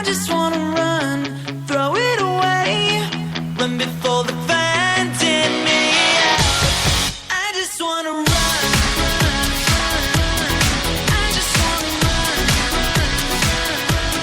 just wanna run, throw it away, run before the fans in me out. I just wanna run, run, run, run. I just wanna run, run, run, run.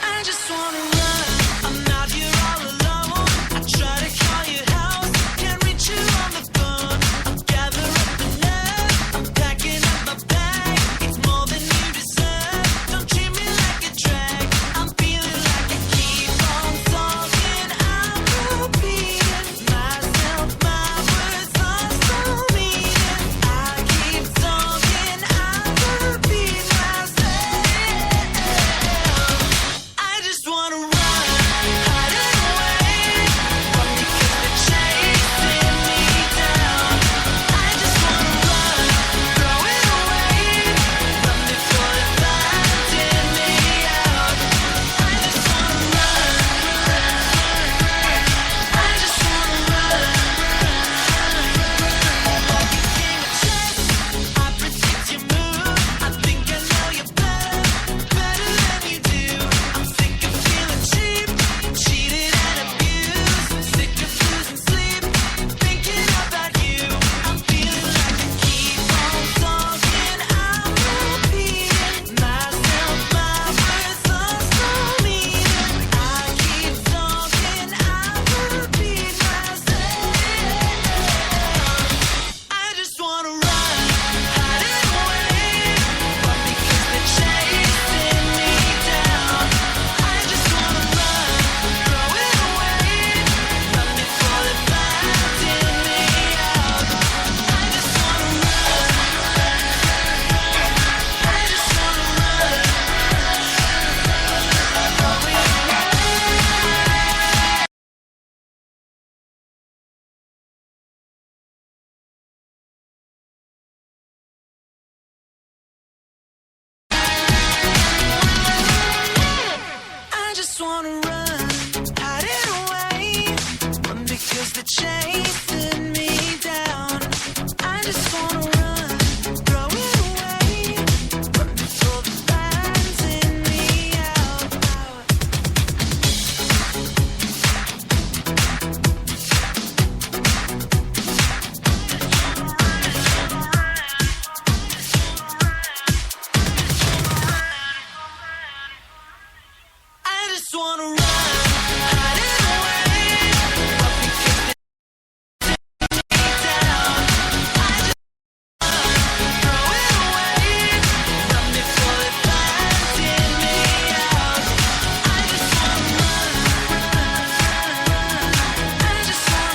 I just wanna run. I'm out here all alone. I try to call your house, can't reach you on the phone. I'm gathering up the love, I'm packing up my bag. It's more than you deserve. Don't treat me like a drag. I'm feeling like I keep on talking. I'm repeating myself, my words lost all meaning. I keep talking, I repeat myself. I just wanna run, hide it away, run because they're chasing me down. I just wanna run, throw it away, run before the fans in me out. I just wanna run, run, run, run. I just wanna run, like a king of chess. I predict your move. I think I know you better than you do. I'm sick of feeling cheap, cheated and abused. Sick of losing sleep, thinking about you. I'm feeling like I keep on talking. I'm repeating myself, my words lost all meaning. I keep talking, I repeat myself. I just wanna run, hide it away, run because they're chasing me down. I just wanna run, throw it away, run before the fans in me out. I just wanna run, I just wanna run, throw it away. I just wanna run, hide it away, run because they're chasing me down. I just wanna run, throw it away, run before the fans in me out. I just wanna run, hide it away, run because they're chasing me down. I just throw it away, run before the fans in me out. I just wanna run, run, run, run. I just wanna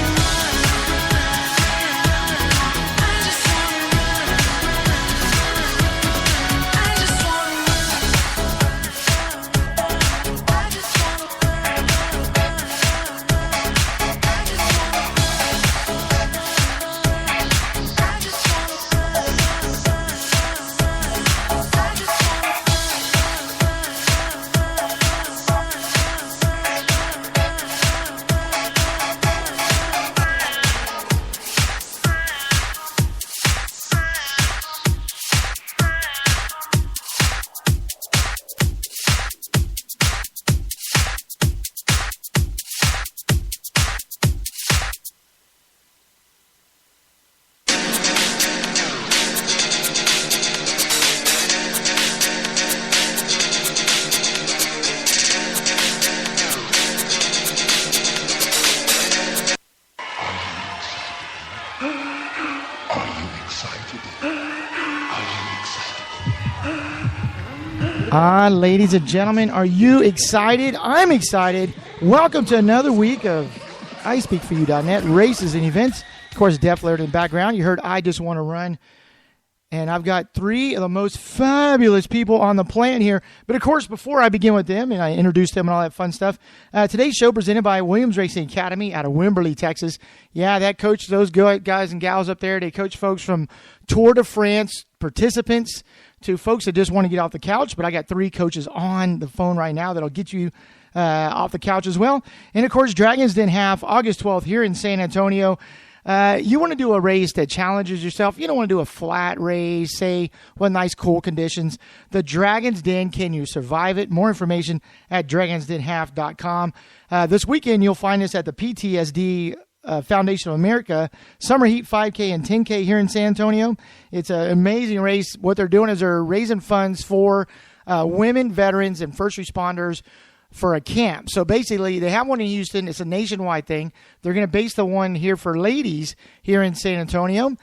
run, run, run, run. I just wanna run, run, run, run. I just wanna run, run, run, run. I just wanna run. Ladies and gentlemen, are you excited? I'm excited. Welcome to another week of iSpeakForYou.net races and events. Of course, Def Leppard in the background. You heard I Just Want to Run. And I've got three of the most fabulous people on the planet here. But, of course, before I begin with them and I introduce them and all that fun stuff, today's show presented by Williams Racing Academy out of Wimberley, Texas. Yeah, that coach, those guys and gals up there, they coach folks from Tour de France participants to folks that just want to get off the couch. But I got three coaches on the phone right now that'll get you off the couch as well. And, of course, Dragons Den Half, August 12th here in San Antonio. You want to do a race that challenges yourself. You don't want to do a flat race, say, with nice, cool conditions. The Dragon's Den, can you survive it? More information at dragonsdenhalf.com. This weekend, you'll find us at the PTSD Foundation of America Summer Heat 5K and 10K here in San Antonio. It's an amazing race. What they're doing is they're raising funds for women, veterans, and first responders for a camp. So basically, they have one in Houston. It's a nationwide thing. They're going to base the one here for ladies here in San Antonio.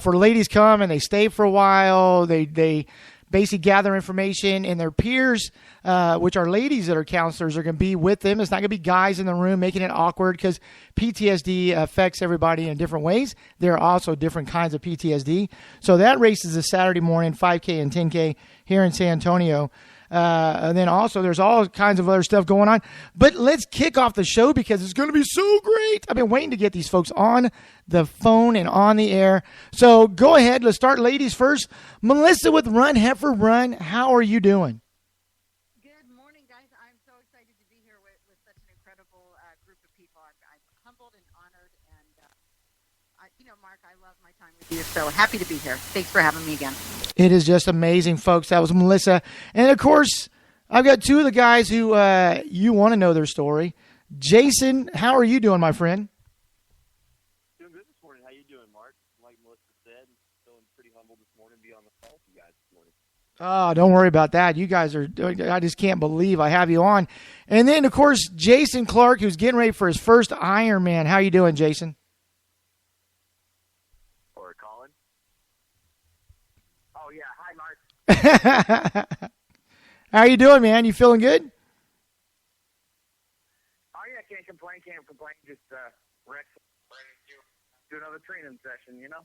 For ladies come and they stay for a while. They basically gather information, and their peers, which are ladies that are counselors, are going to be with them. It's not going to be guys in the room making it awkward because PTSD affects everybody in different ways. There are also different kinds of PTSD. So that race is a Saturday morning, 5K and 10K here in San Antonio. And then also there's all kinds of other stuff going on. But let's kick off the show because it's going to be so great. I've been waiting to get these folks on the phone and on the air. So go ahead. Let's start ladies first. Melissa with Run Heifer Run. How are you doing? Good morning, guys. I'm so excited to be here with such an incredible group of people. I'm humbled and honored. And, Mark, I love my time with you. So happy to be here. Thanks for having me again. It is just amazing, folks. That was Melissa. And, of course, I've got two of the guys who you want to know their story. Jason, how are you doing, my friend? Doing good this morning. How you doing, Mark? Like Melissa said, feeling pretty humble this morning to be on the call with you guys this morning. Oh, don't worry about that. You guys are, I just can't believe I have you on. And then, of course, Jason Clark, who's getting ready for his first Ironman. How you doing, Jason? Or Colin? Oh, yeah. Hi, Mark. How you doing, man? You feeling good? Oh, yeah. Can't complain. Just ready to do another training session, you know?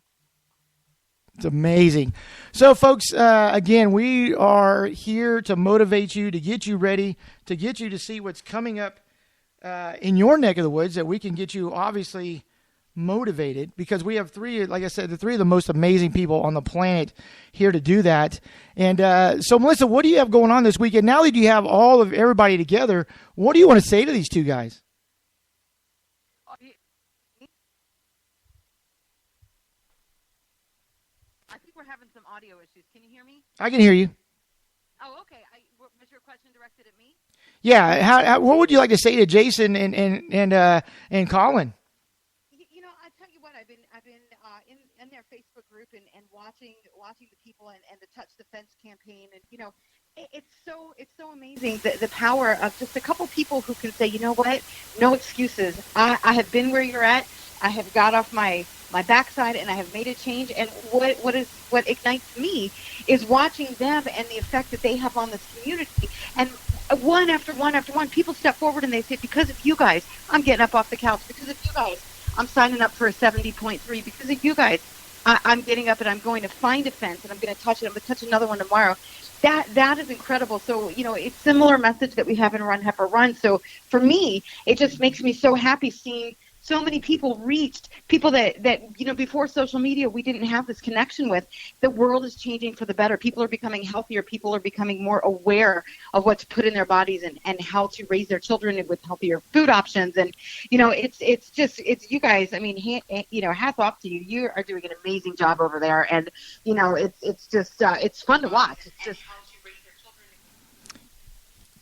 It's amazing. So, folks, again, we are here to motivate you, to get you ready, to get you to see what's coming up in your neck of the woods, that we can get you obviously motivated, because we have three, like I said, the three of the most amazing people on the planet here to do that. And so, Melissa, what do you have going on this weekend? Now that you have all of everybody together, what do you want to say to these two guys? I think we're having some audio issues. Can you hear me? I can hear you. Oh, okay. Was your question directed at me? Yeah. How what would you like to say to Jason and Colin? I tell you what, I've been in their Facebook group and watching the people and the Touch the Fence campaign, and it's so amazing the power of just a couple people who can say, you know what, no excuses. I have been where you're at. I have got off my backside and I have made a change. And what ignites me is watching them and the effect that they have on this community. And one after one, people step forward and they say, because of you guys, I'm getting up off the couch. Because of you guys, I'm signing up for a 70.3. Because of you guys, I'm getting up and I'm going to find a fence and I'm going to touch it. I'm going to touch another one tomorrow. That is incredible. So, it's similar message that we have in Run Heifer Run. So for me, it just makes me so happy seeing so many people reached, people that before social media we didn't have this connection with. The world is changing for the better. People are becoming healthier. People are becoming more aware of what to put in their bodies and how to raise their children with healthier food options. And, it's you guys. I mean, hats off to you. You are doing an amazing job over there. And, it's just, it's fun to watch. It's just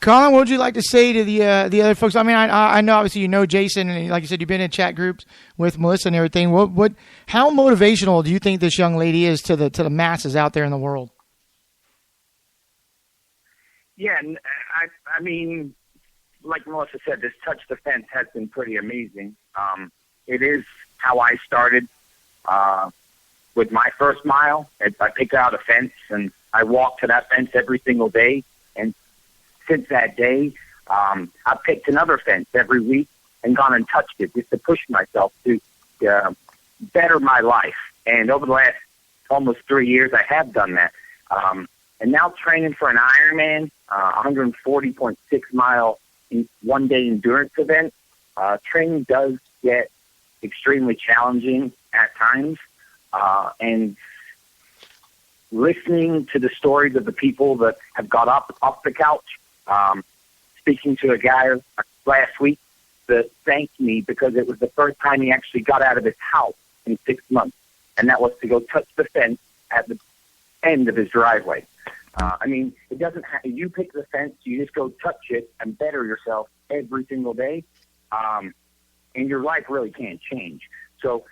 Colin, what would you like to say to the other folks? I mean, I know obviously you know Jason, and like you said, you've been in chat groups with Melissa and everything. How motivational do you think this young lady is to the masses out there in the world? Yeah, I mean, like Melissa said, this Touch the Fence has been pretty amazing. It is how I started with my first mile. I picked out a fence, and I walked to that fence every single day. And since that day, I've picked another fence every week and gone and touched it just to push myself to better my life. And over the last almost 3 years, I have done that. And now training for an Ironman, 140.6 mile one-day endurance event, training does get extremely challenging at times. And listening to the stories of the people that have got up off the couch, speaking to a guy last week that thanked me because it was the first time he actually got out of his house in 6 months, and that was to go touch the fence at the end of his driveway. I mean, it doesn't. You pick the fence, you just go touch it and better yourself every single day, and your life really can't change. So,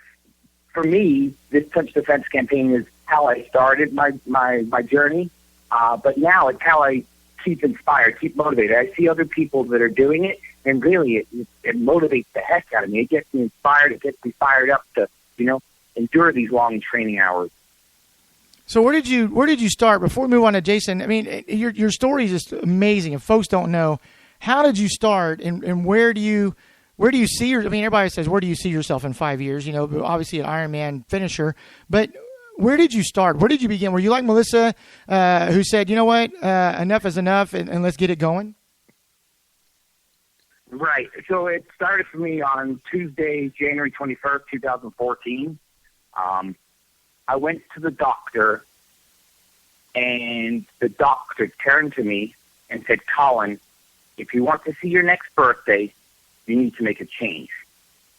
for me, this Touch the Fence campaign is how I started my journey, but now it's how I keep inspired, keep motivated. I see other people that are doing it, and really, it motivates the heck out of me. It gets me inspired. It gets me fired up to, endure these long training hours. So where did you start? Before we move on to Jason, I mean, your story is just amazing. If folks don't know, how did you start, and where do you see your? I mean, everybody says, where do you see yourself in 5 years? Obviously an Ironman finisher, but where did you start? Where did you begin? Were you like Melissa, who said, you know what, enough is enough, and let's get it going? Right. So it started for me on Tuesday, January 21st, 2014. I went to the doctor, and the doctor turned to me and said, Colin, if you want to see your next birthday, you need to make a change.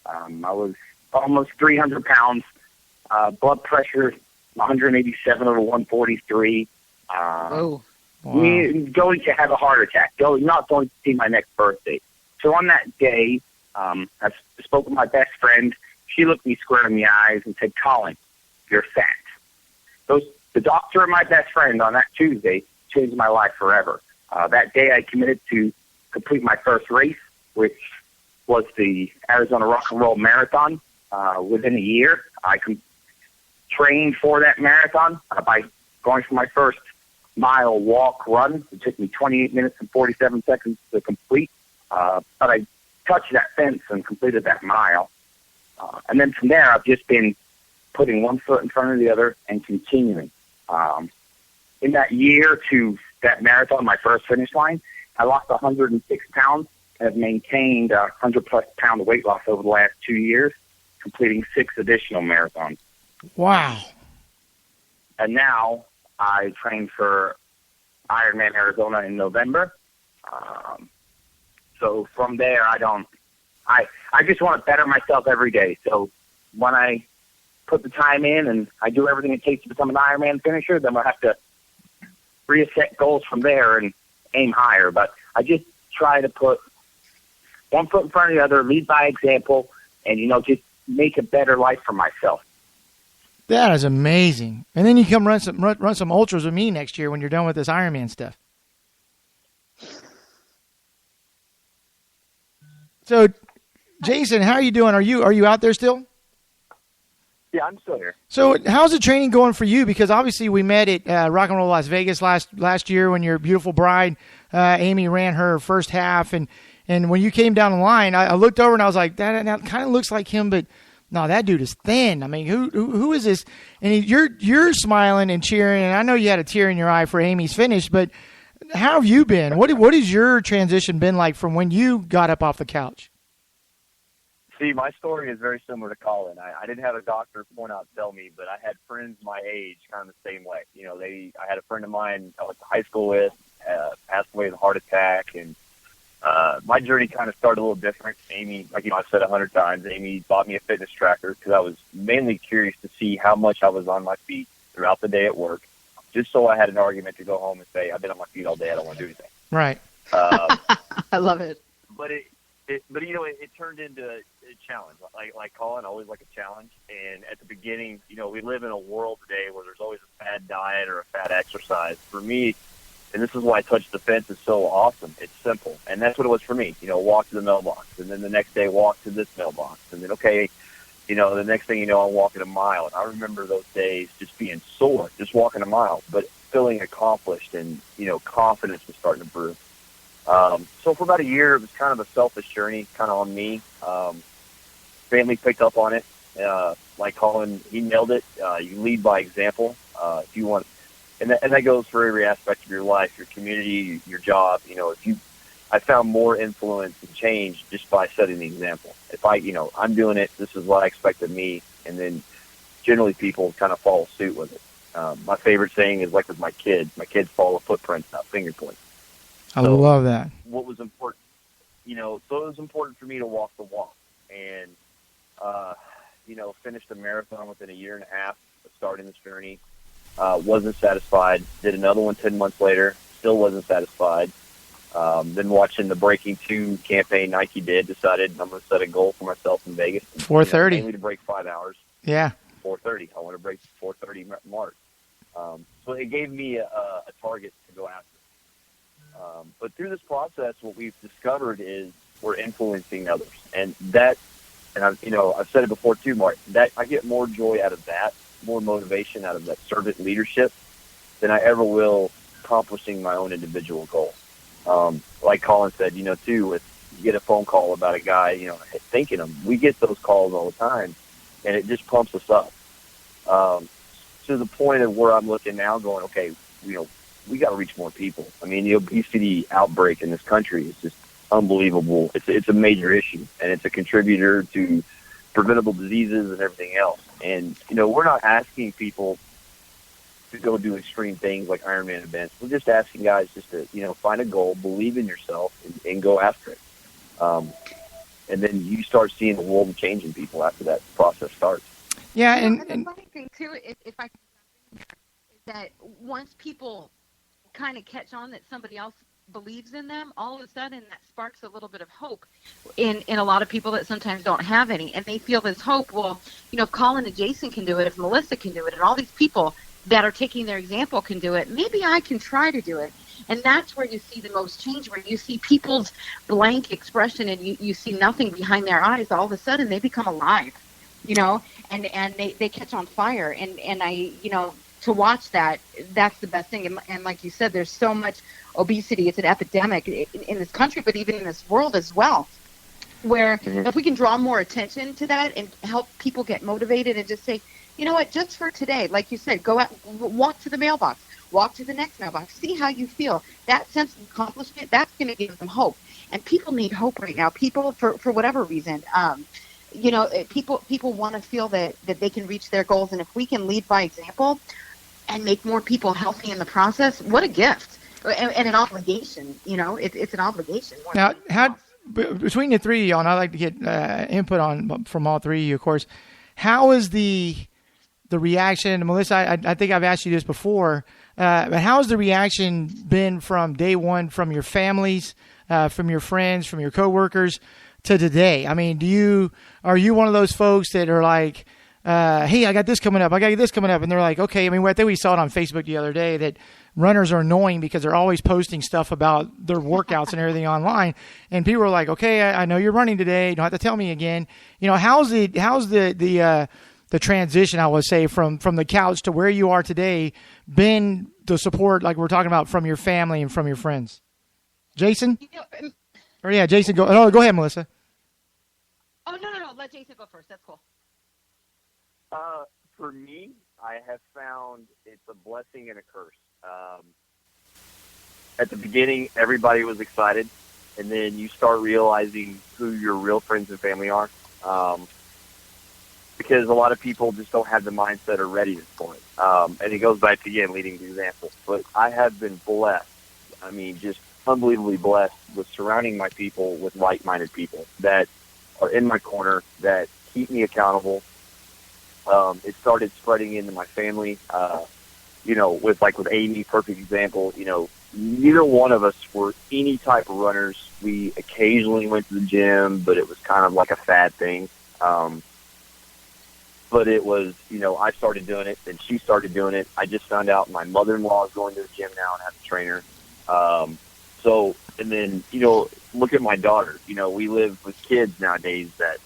I was almost 300 pounds, blood pressure 187 over 143. Wow. Going to have a heart attack. Not going to see my next birthday. So on that day, I spoke with my best friend. She looked me square in the eyes and said, Colin, you're fat. The doctor and my best friend on that Tuesday changed my life forever. That day I committed to complete my first race, which was the Arizona Rock and Roll Marathon. Within a year, I trained for that marathon by going for my first mile walk run. It took me 28 minutes and 47 seconds to complete. But I touched that fence and completed that mile. And then from there, I've just been putting one foot in front of the other and continuing. In that year to that marathon, my first finish line, I lost 106 pounds and have maintained 100-plus pound weight loss over the last 2 years, completing 6 additional marathons. Wow. And now I train for Ironman Arizona in November. So from there, I just want to better myself every day. So when I put the time in and I do everything it takes to become an Ironman finisher, then we'll have to reset goals from there and aim higher. But I just try to put one foot in front of the other, lead by example, and, just make a better life for myself. That is amazing. And then you come run some ultras with me next year when you're done with this Ironman stuff. So, Jason, how are you doing? Are you out there still? Yeah, I'm still here. So how's the training going for you? Because obviously we met at Rock and Roll Las Vegas last year when your beautiful bride, Amy, ran her first half. And when you came down the line, I looked over and I was like, that kind of looks like him, but no, that dude is thin. I mean, who is this? And you're smiling and cheering, and I know you had a tear in your eye for Amy's finish, but how have you been? What has your transition been like from when you got up off the couch? See, my story is very similar to Colin. I didn't have a doctor point out tell me, but I had friends my age kind of the same way. I had a friend of mine I went to high school with, passed away with a heart attack, and my journey kind of started a little different. Amy, like I've said 100 times, Amy bought me a fitness tracker because I was mainly curious to see how much I was on my feet throughout the day at work, just so I had an argument to go home and say, I've been on my feet all day, I don't want to do anything. Right. I love it. But it turned into a challenge. Like Colin, I always like a challenge. And at the beginning, we live in a world today where there's always a fad diet or a fad exercise. For me, and this is why Touch the Fence is so awesome, it's simple. And that's what it was for me. Walk to the mailbox, and then the next day walk to this mailbox, and then the next thing I'm walking a mile. And I remember those days just being sore, just walking a mile, but feeling accomplished, and confidence was starting to brew. So for about a year, it was kind of a selfish journey, kind of on me. Family picked up on it. Like Colin, he nailed it. You lead by example. If you want, and that goes for every aspect of your life, your community, your job. I found more influence and change just by setting the example. If I'm doing it, this is what I expect of me, and then generally people kind of follow suit with it. My favorite saying is like with my kids follow footprints, not finger points. I love that. What was important, so it was important for me to walk the walk. And finished a marathon within a year and a half of starting this journey. Wasn't satisfied. Did another one 10 months later. Still wasn't satisfied. Then watching the Breaking 2 campaign Nike did, decided I'm going to set a goal for myself in Vegas. 4:30. Mainly to break 5 hours. Yeah. 4:30. I want to break 4:30 mark. So it gave me a target to go after. But through this process, what we've discovered is we're influencing others, and I've said it before too, Mark. That I get more joy out of that, more motivation out of that servant leadership than I ever will accomplishing my own individual goal. Like Colin said, too, if you get a phone call about a guy, thanking him, we get those calls all the time, and it just pumps us up. To the point of where I'm looking now going, okay, we got to reach more people. I mean, the obesity outbreak in this country is just unbelievable. It's a major issue, and it's a contributor to preventable diseases and everything else. And, we're not asking people to go do extreme things like Ironman events. We're just asking guys just to, find a goal, believe in yourself, and go after it. And then you start seeing the world changing people after that process starts. Yeah, And and the funny thing too, if I can, is that once people kind of catch on that somebody else believes in them, all of a sudden that sparks a little bit of hope in a lot of people that sometimes don't have any, and they feel this hope. Well, if Colin and Jason can do it, if Melissa can do it, and all these people that are taking their example can do it, maybe I can try to do it. And that's where you see the most change, where you see people's blank expression and you see nothing behind their eyes. All of a sudden they become alive, and they catch on fire. And I, to watch that, that's the best thing. And like you said, there's so much obesity. It's an epidemic in this country, but even in this world as well, where if we can draw more attention to that and help people get motivated and just say, you know what, just for today, like you said, go out, walk to the mailbox, walk to the next mailbox, see how you feel. That sense of accomplishment, that's going to give them hope. And people need hope right now. People, for whatever reason, people want to feel that they can reach their goals. And if we can lead by example and make more people healthy in the process, what a gift and an obligation. It's an obligation. Now, between the three of y'all, and I'd like to get input from all three of you, of course, how is the reaction? Melissa, I think I've asked you this before, but how has the reaction been from day one, from your families, from your friends, from your coworkers to today? I mean, are you one of those folks that are like, hey, I got this coming up, and they're like, okay. I mean, I think we saw it on Facebook the other day that runners are annoying because they're always posting stuff about their workouts and everything online, and people are like, okay, I know you're running today, you don't have to tell me again. How's the transition, I would say, from the couch to where you are today been, the support like we're talking about from your family and from your friends? Jason? Jason, go. Oh, go ahead, Melissa. Oh, no. Let Jason go first. That's cool. For me, I have found it's a blessing and a curse. At the beginning, everybody was excited, and then you start realizing who your real friends and family are. Because a lot of people just don't have the mindset or readiness for it. And it goes back to, again, leading the example. But I have been blessed, just unbelievably blessed with surrounding my people with like-minded people that are in my corner, that keep me accountable. It started spreading into my family, with Amy, perfect example. Neither one of us were any type of runners. We occasionally went to the gym, but it was kind of like a fad thing. But it was, I started doing it, and she started doing it. I just found out my mother-in-law is going to the gym now and has a trainer. And then, look at my daughter. We live with kids nowadays that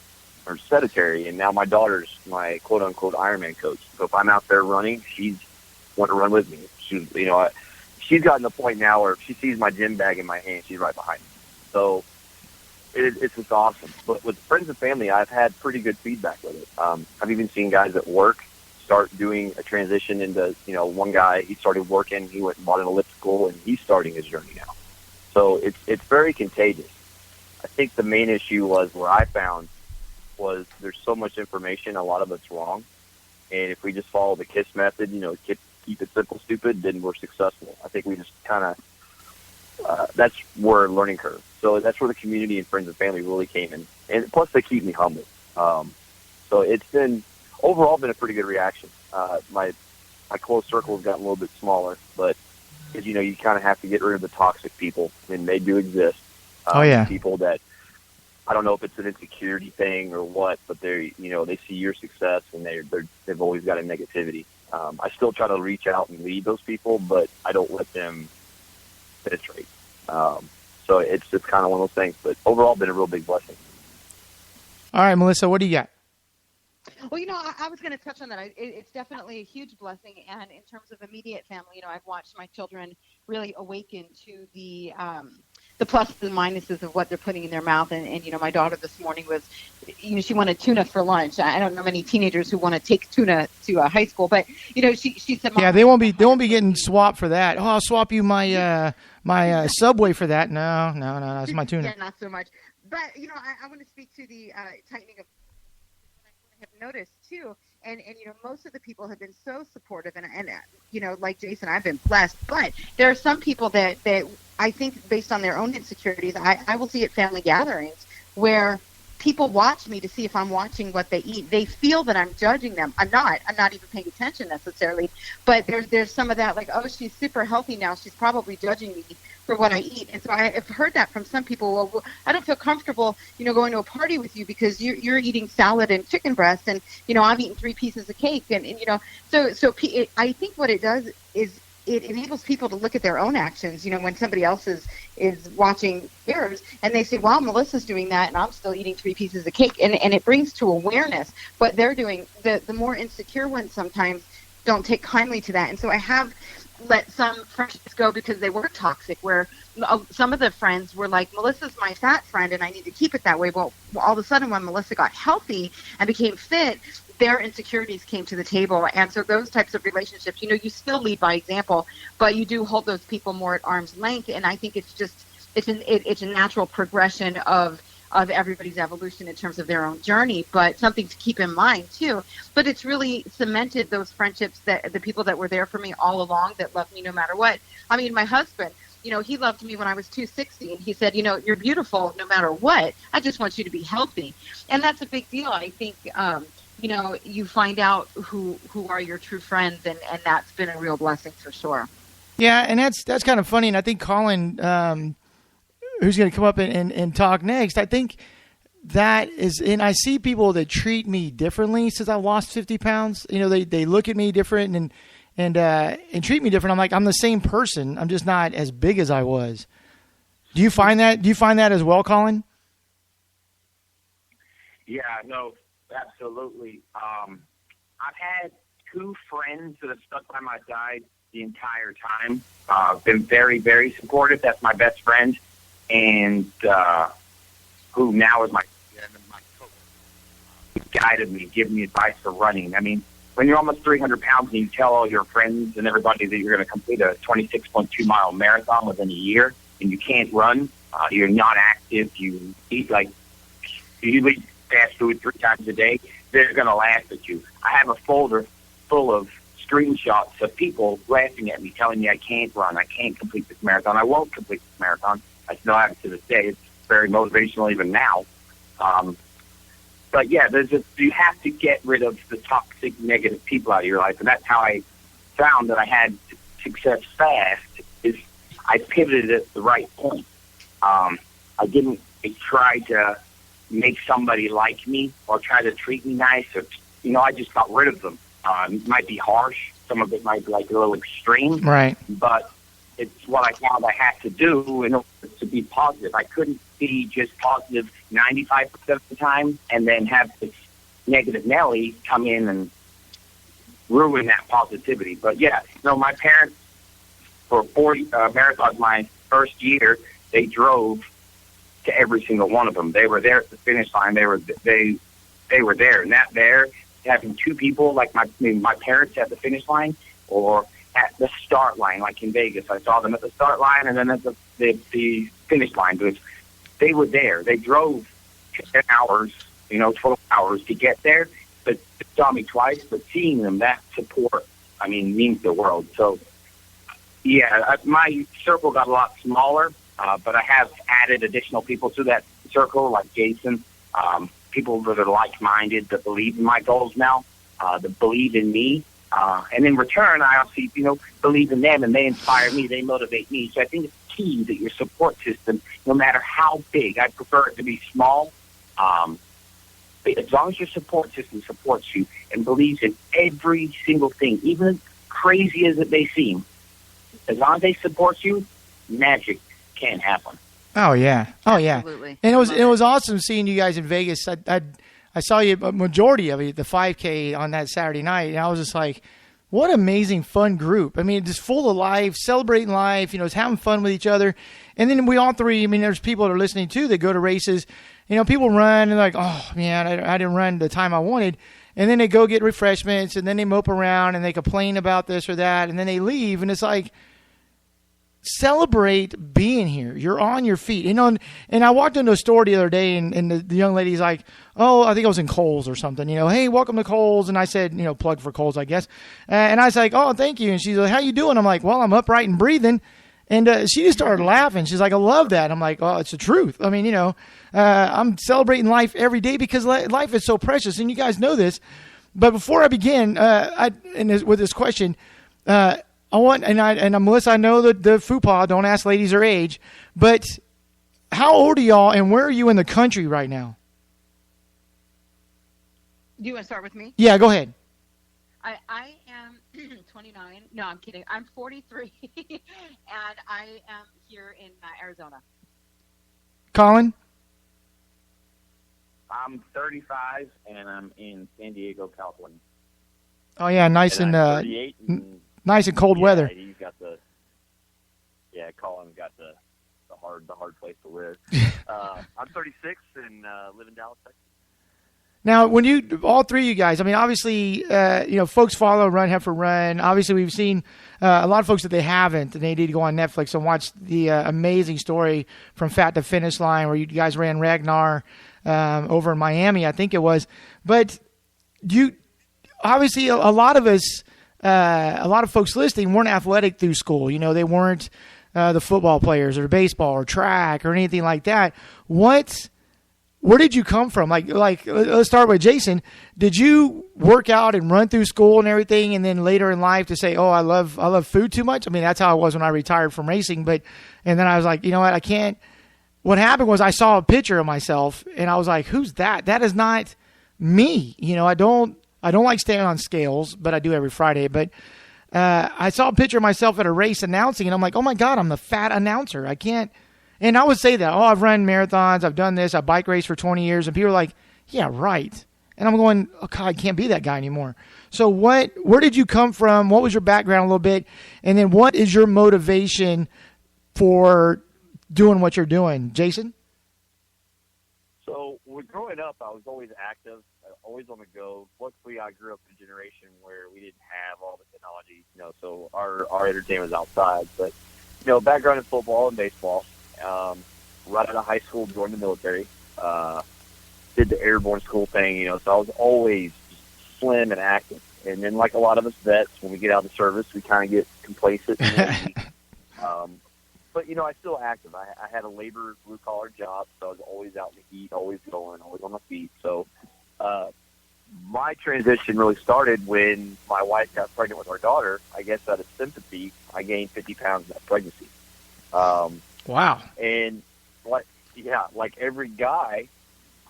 are sedentary, and now my daughter's my quote-unquote Ironman coach. So if I'm out there running, she's wanting to run with me. She's gotten to the point now where if she sees my gym bag in my hand, she's right behind me. So it's just awesome. But with friends and family, I've had pretty good feedback with it. I've even seen guys at work start doing a transition into, one guy, he started working, he went and bought an elliptical, and he's starting his journey now. So it's very contagious. I think the main issue was where I found was there's so much information, a lot of it's wrong. And if we just follow the KISS method, keep it simple, stupid, then we're successful. I think we just kind of, that's where learning curve. So that's where the community and friends and family really came in. And plus they keep me humble. So it's been overall been a pretty good reaction. My close circle has gotten a little bit smaller, but you kind of have to get rid of the toxic people, and they do exist. Oh yeah, people that I don't know if it's an insecurity thing or what, but they see your success and they've always got a negativity. I still try to reach out and lead those people, but I don't let them penetrate. So it's just kind of one of those things. But overall, been a real big blessing. All right, Melissa, what do you got? Well, I was going to touch on that. It's definitely a huge blessing. And in terms of immediate family, I've watched my children really awaken to the pluses and minuses of what they're putting in their mouth. And my daughter this morning was, she wanted tuna for lunch. I don't know many teenagers who want to take tuna to high school, but she said, Mom, yeah, they won't be getting swapped for that. Oh, I'll swap you my Subway for that. No, that's my tuna. Yeah, not so much. But I want to speak to the tightening of. I have noticed too, and most of the people have been so supportive, and like Jason, I've been blessed. But there are some people that I think, based on their own insecurities, I will see at family gatherings where people watch me to see if I'm watching what they eat. They feel that I'm judging them. I'm not even paying attention necessarily. But there's some of that, like, oh, she's super healthy now, she's probably judging me for what I eat. And so I've heard that from some people. Well, I don't feel comfortable, going to a party with you because you're eating salad and chicken breast, and I'm eating 3 pieces of cake, and so I think what it does is it enables people to look at their own actions. When somebody else is watching theirs, and they say, "Wow, Melissa's doing that, and I'm still eating 3 pieces of cake," and it brings to awareness what they're doing. The more insecure ones sometimes don't take kindly to that, and so I have let some friendships go because they were toxic, where some of the friends were like, Melissa's my fat friend and I need to keep it that way. Well, all of a sudden when Melissa got healthy and became fit, their insecurities came to the table. And so those types of relationships, you still lead by example, but you do hold those people more at arm's length. And I think it's a natural progression of everybody's evolution in terms of their own journey, but something to keep in mind too. But it's really cemented those friendships, that the people that were there for me all along, that loved me no matter what. I mean, my husband, he loved me when I was 260, and he said, you're beautiful no matter what. I just want you to be healthy. And that's a big deal. I think, you find out who are your true friends, and that's been a real blessing for sure. Yeah, and that's kind of funny. And I think Colin, who's going to come up and talk next, I think that is, and I see people that treat me differently since I lost 50 pounds. They look at me different and treat me different. I'm like, I'm the same person. I'm just not as big as I was. Do you find that? Do you find that as well, Colin? Yeah, no, absolutely. I've had 2 friends that have stuck by my side the entire time. Been very, very supportive. That's my best friend, and who now is my coach. He guided me, giving me advice for running. I mean, when you're almost 300 pounds and you tell all your friends and everybody that you're going to complete a 26.2-mile marathon within a year, and you can't run, you're not active, you eat fast food 3 times a day, they're going to laugh at you. I have a folder full of screenshots of people laughing at me, telling me I can't run, I can't complete this marathon, I won't complete this marathon. I still have it to this day. It's very motivational even now. But yeah, you have to get rid of the toxic, negative people out of your life, and that's how I found that I had success fast. Is I pivoted at the right point. I didn't try to make somebody like me or try to treat me nice. Or, I just got rid of them. It might be harsh. Some of it might be like a little extreme. Right. But it's what I found I had to do in order to be positive. I couldn't be just positive 95% of the time and then have this negative Nelly come in and ruin that positivity. But yeah, my parents, for 40 marathons my first year, they drove to every single one of them. They were there at the finish line. They were there, and that there, having 2 people like my parents at the finish line or at the start line, like in Vegas. I saw them at the start line and then at the finish line, because they were there. They drove 10 hours, 12 hours to get there, but they saw me twice. But seeing them, that support, means the world. So, yeah, my circle got a lot smaller, but I have added additional people to that circle, like Jason, people that are like-minded, that believe in my goals now, that believe in me. And in return, I obviously, believe in them, and they inspire me, they motivate me. So I think it's key that your support system, no matter how big, I prefer it to be small, but as long as your support system supports you and believes in every single thing, even crazy as it may seem, as long as they support you, magic can happen. Oh yeah. Absolutely. And it was awesome seeing you guys in Vegas. I saw you a majority of it, the 5K on that Saturday night, and I was just like, what amazing fun group. I mean, just full of life, celebrating life, it's having fun with each other. And then we all three, there's people that are listening too that go to races. People run and like, oh man, I didn't run the time I wanted. And then they go get refreshments and then they mope around and they complain about this or that. And then they leave. And it's like, celebrate being here. You're on your feet. And I walked into a store the other day and the young lady's like, oh, I think I was in Kohl's or something, hey, welcome to Kohl's. And I said, plug for Kohl's, I guess. And I was like, oh, thank you. And she's like, how you doing? I'm like, well, I'm upright and breathing. And she just started laughing. She's like, I love that. I'm like, oh, it's the truth. I'm celebrating life every day because life is so precious. And you guys know this. But before I begin, with this question, I want, Melissa, I know that the FFtFL, don't ask ladies their age, but how old are y'all and where are you in the country right now? Do you want to start with me? Yeah, go ahead. I am 29. No, I'm kidding. I'm 43, and I am here in Arizona. Colin? I'm 35, and I'm in San Diego, California. Oh, yeah, nice and 38 nice and cold weather. He's got Colin's got the hard place to live. I'm 36 and live in Dallas, Texas. Now, when all three of you guys, obviously, folks follow Run Heifer Run. Obviously, we've seen a lot of folks that they haven't, and they need to go on Netflix and watch the amazing story from FFtFL where you guys ran Ragnar over in Miami, I think it was. But obviously, a lot of us, a lot of folks listening weren't athletic through school. They weren't the football players or baseball or track or anything like that. Where did you come from? Like, let's start with Jason. Did you work out and run through school and everything, and then later in life to say, "Oh, I love food too much"? That's how I was when I retired from racing. And then I was like, you know what? I can't. What happened was I saw a picture of myself, and I was like, "Who's that? That is not me." I don't like staying on scales, but I do every Friday. But I saw a picture of myself at a race announcing, and I'm like, "Oh my God, I'm the fat announcer. I can't." And I would say that, oh, I've run marathons, I've done this, I bike race for 20 years, and people are like, yeah, right. And I'm going, oh, God, I can't be that guy anymore. So where did you come from? What was your background a little bit? And then what is your motivation for doing what you're doing? Jason? So growing up, I was always active, always on the go. Luckily, I grew up in a generation where we didn't have all the technology, so our entertainment was outside. But, background in football and baseball. Right out of high school, joined the military, did the airborne school thing, so I was always slim and active. And then like a lot of us vets, when we get out of the service, we kind of get complacent. But, I still active. I had a labor blue-collar job, so I was always out in the heat, always going, always on my feet. So my transition really started when my wife got pregnant with our daughter. I guess out of sympathy, I gained 50 pounds in that pregnancy. Wow. And like every guy,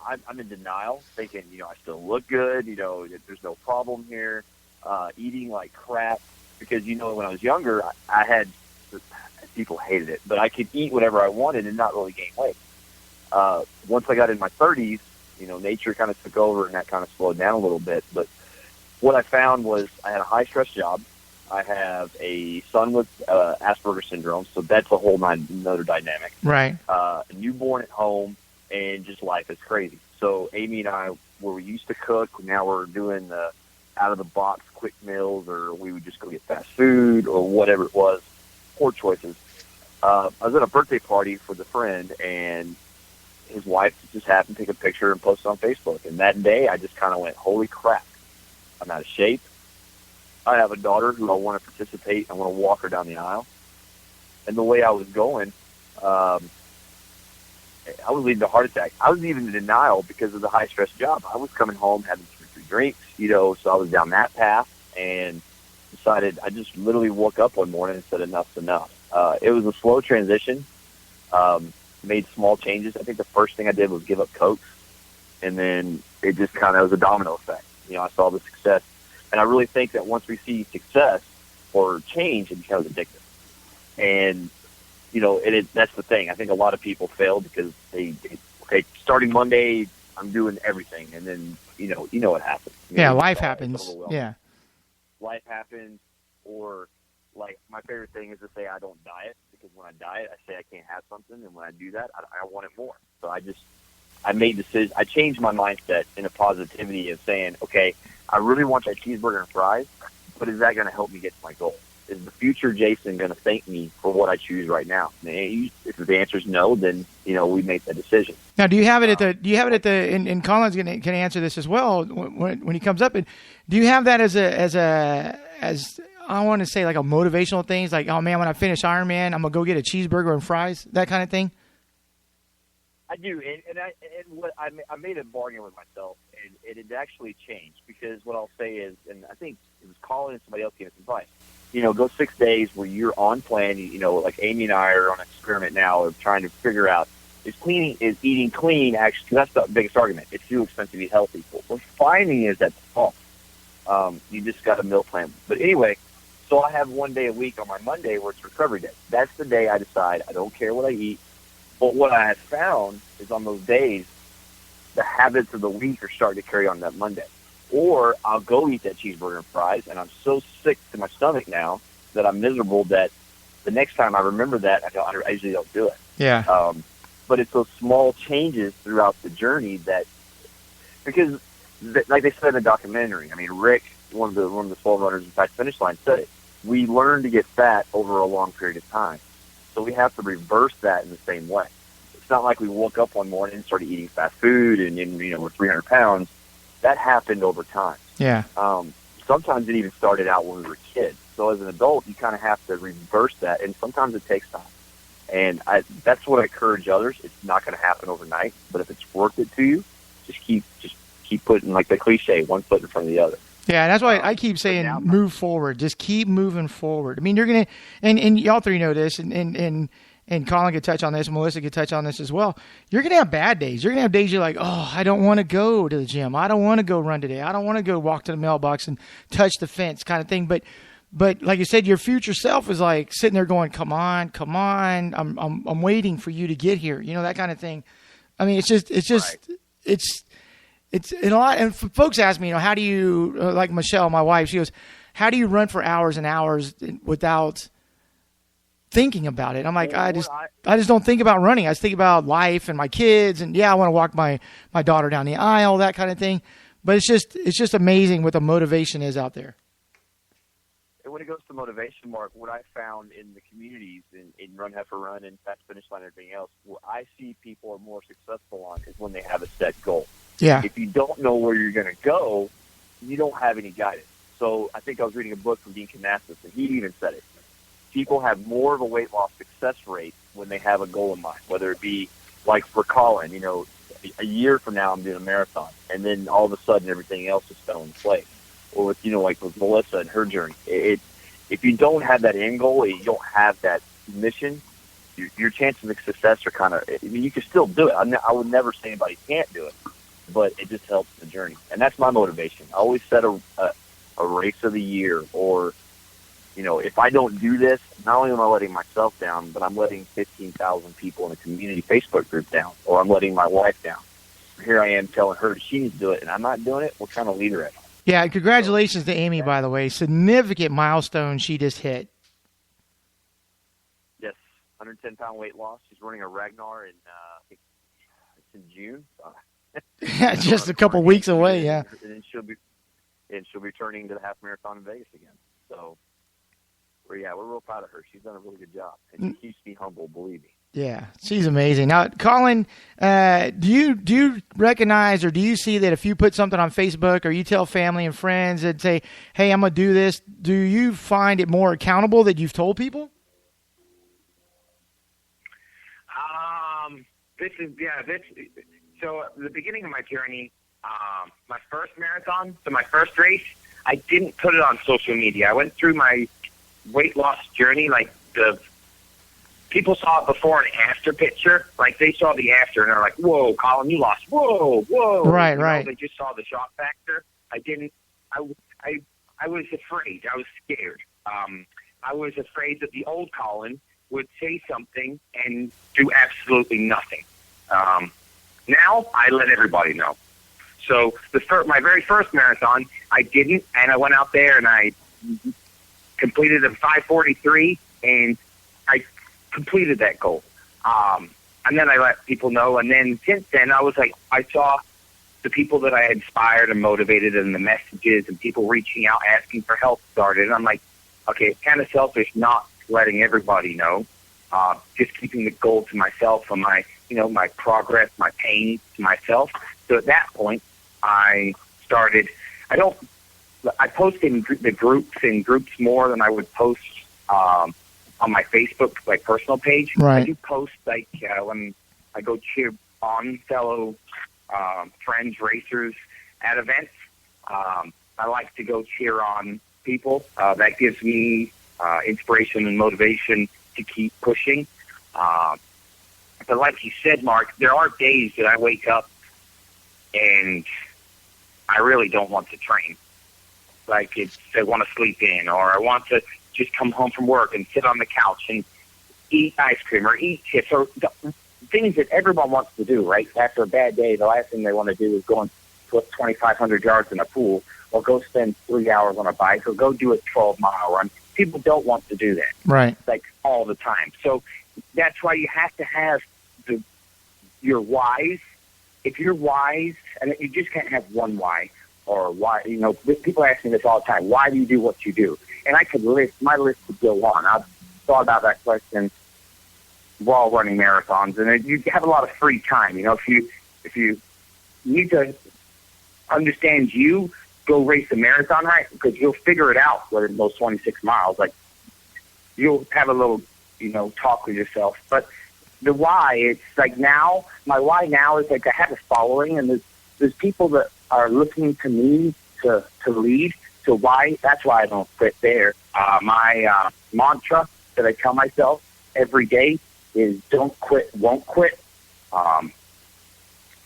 I'm in denial, thinking, I still look good, there's no problem here, eating like crap. Because, when I was younger, I had, people hated it, but I could eat whatever I wanted and not really gain weight. Once I got in my 30s, nature kind of took over and that kind of slowed down a little bit. But what I found was I had a high-stress job. I have a son with Asperger's syndrome, so that's a whole another dynamic. Right. A newborn at home, and just life is crazy. So Amy and I, where we used to cook, now we're doing the out-of-the-box quick meals, or we would just go get fast food or whatever it was, poor choices. I was at a birthday party for the friend, and his wife just happened to take a picture and post it on Facebook. And that day, I just kind of went, holy crap, I'm out of shape. I have a daughter who I want to participate. I want to walk her down the aisle. And the way I was going, I was leading to a heart attack. I was even in denial because of the high stress job. I was coming home having 2 or 3 drinks, so I was down that path and decided. I just literally woke up one morning and said enough's enough. It was a slow transition. Made small changes. I think the first thing I did was give up Cokes, and then it just kind of was a domino effect. I saw the success, and I really think that once we see success or change, it becomes addictive. And that's the thing. I think a lot of people fail because they starting Monday, I'm doing everything, and then what happens. Life happens. Yeah, life happens, or like my favorite thing is to say I don't diet, because when I diet, I say I can't have something, and when I do that, I want it more. So I made decisions. I changed my mindset in a positivity of saying, okay, I really want that cheeseburger and fries, but is that going to help me get to my goal? Is the future Jason going to thank me for what I choose right now? And if the answer is no, then we make that decision. Now, do you have it at the? And Colin's can answer this as well when he comes up. And do you have that as I want to say like a motivational thing? It's like, oh man, when I finish Ironman, I'm gonna go get a cheeseburger and fries, that kind of thing. I do, I made a bargain with myself, and it actually changed, because what I'll say is, and I think it was Colin and somebody else gave us advice. Go 6 days where you're on plan. Like Amy and I are on an experiment now of trying to figure out is eating clean actually, because that's the biggest argument. It's too expensive to eat healthy. What we're finding is that's false. You just got a meal plan. But anyway, so I have 1 day a week on my Monday where it's recovery day. That's the day I decide I don't care what I eat. But what I have found is on those days, the habits of the week are starting to carry on that Monday. Or I'll go eat that cheeseburger and fries, and I'm so sick to my stomach now that I'm miserable that the next time I remember that, I usually don't do it. Yeah. But it's those small changes throughout the journey because like they said in the documentary, Rick, one of the 12 runners in Fast Finish Line, said it. We learn to get fat over a long period of time. So we have to reverse that in the same way. It's not like we woke up one morning and started eating fast food and we're 300 pounds. That happened over time. Yeah. Sometimes it even started out when we were kids. So as an adult, you kind of have to reverse that, and sometimes it takes time. And that's what I encourage others. It's not going to happen overnight, but if it's worth it to you, just keep putting, like the cliche, one foot in front of the other. Yeah, that's why I keep saying move forward. Just keep moving forward. You're going to, and y'all three know this, and Colin could touch on this, and Melissa could touch on this as well. You're going to have bad days. You're going to have days you're like, oh, I don't want to go to the gym. I don't want to go run today. I don't want to go walk to the mailbox and touch the fence kind of thing. But like you said, your future self is like sitting there going, come on. I'm waiting for you to get here. That kind of thing. It's a lot. And folks ask me, how do you, like Michelle, my wife, she goes, how do you run for hours and hours without thinking about it? I'm like, I just don't think about running. I just think about life and my kids, and I want to walk my daughter down the aisle, that kind of thing. But it's just amazing what the motivation is out there. And when it goes to motivation, Mark, what I found in the communities in Run Heifer Run and Fast Finish Line and everything else, what I see people are more successful on is when they have a set goal. Yeah. If you don't know where you're going to go, you don't have any guidance. So I think I was reading a book from Dean Canassis, and he even said it. People have more of a weight loss success rate when they have a goal in mind, whether it be like for Colin, a year from now I'm doing a marathon, and then all of a sudden everything else is fell in place. Or with, like with Melissa and her journey. If you don't have that end goal, you don't have that mission, your chances of success are kind of, you can still do it. I would never say anybody can't do it, but it just helps the journey. And that's my motivation. I always set a race of the year, or, if I don't do this, not only am I letting myself down, but I'm letting 15,000 people in the community Facebook group down, or I'm letting my wife down. Here I am telling her she needs to do it, and I'm not doing it. What kind of leader am I? Yeah, congratulations to Amy, by the way. Significant milestone she just hit. Yes, 110-pound weight loss. She's running a Ragnar in, it's in June. Yeah, just a couple weeks away, yeah. And then she'll be turning to the half marathon in Vegas again. So, we're real proud of her. She's done a really good job, and she keeps me humble, believe me. Yeah, she's amazing. Now, Colin, do you recognize, or do you see that if you put something on Facebook, or you tell family and friends and say, hey, I'm going to do this, do you find it more accountable that you've told people? So the beginning of my journey, my first marathon, so my first race, I didn't put it on social media. I went through my weight loss journey, like the people saw it before and after picture. Like they saw the after and they're like, "Whoa, Colin, you lost! Whoa, whoa!" Right, You know, right. they just saw the shock factor. I didn't. I was afraid. I was scared. I was afraid that the old Colin would say something and do absolutely nothing. Now I let everybody know. So my very first marathon, I didn't, and I went out there and I completed a 5:43, and I completed that goal. And then I let people know, and then since then I was like, I saw the people that I had inspired and motivated, and the messages and people reaching out asking for help started. And I'm like, okay, it's kind of selfish not letting everybody know. Just keeping the goal to myself and my progress, my pain to myself. So at that point, I post in the groups more than I would post on my Facebook, like personal page. Right. I do post when I go cheer on fellow friends, racers at events. I like to go cheer on people. That gives me inspiration and motivation to keep pushing. But like you said, Mark, there are days that I wake up and I really don't want to train. Like I want to sleep in, or I want to just come home from work and sit on the couch and eat ice cream or eat chips, or things that everyone wants to do, right? After a bad day, the last thing they want to do is go and put 2,500 yards in a pool, or go spend 3 hours on a bike, or go do a 12-mile run. People don't want to do that, Right. like all the time. So that's why you have to have your whys. If you're wise, and you just can't have one why, or why, people ask me this all the time, why do you do what you do? And my list could go on. I've thought about that question while running marathons, and you have a lot of free time. If you need to understand go race a marathon, right? Because you'll figure it out within those 26 miles. Like, you'll have a little, talk with yourself. But the why, it's like now, my why now is like I have a following, and there's people that are looking to me to lead. So that's why I don't quit there. My mantra that I tell myself every day is don't quit, won't quit.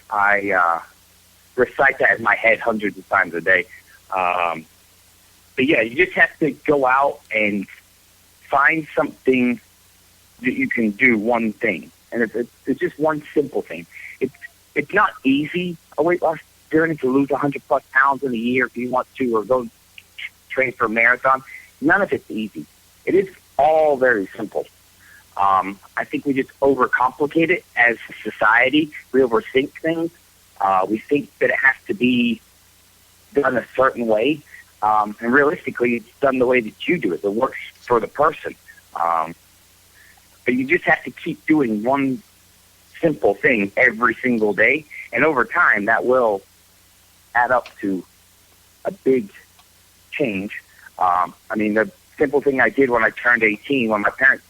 I recite that in my head hundreds of times a day. But yeah, you just have to go out and find something that you can do, one thing. And it's just one simple thing. It's not easy, a weight loss journey, to lose 100+ pounds in a year if you want to, or go train for a marathon. None of it's easy. It is all very simple. I think we just overcomplicate it as a society. We overthink things. We think that it has to be done a certain way. And realistically, it's done the way that you do it. It works for the person. But you just have to keep doing one simple thing every single day. And over time, that will add up to a big change. The simple thing I did when I turned 18, when my parents,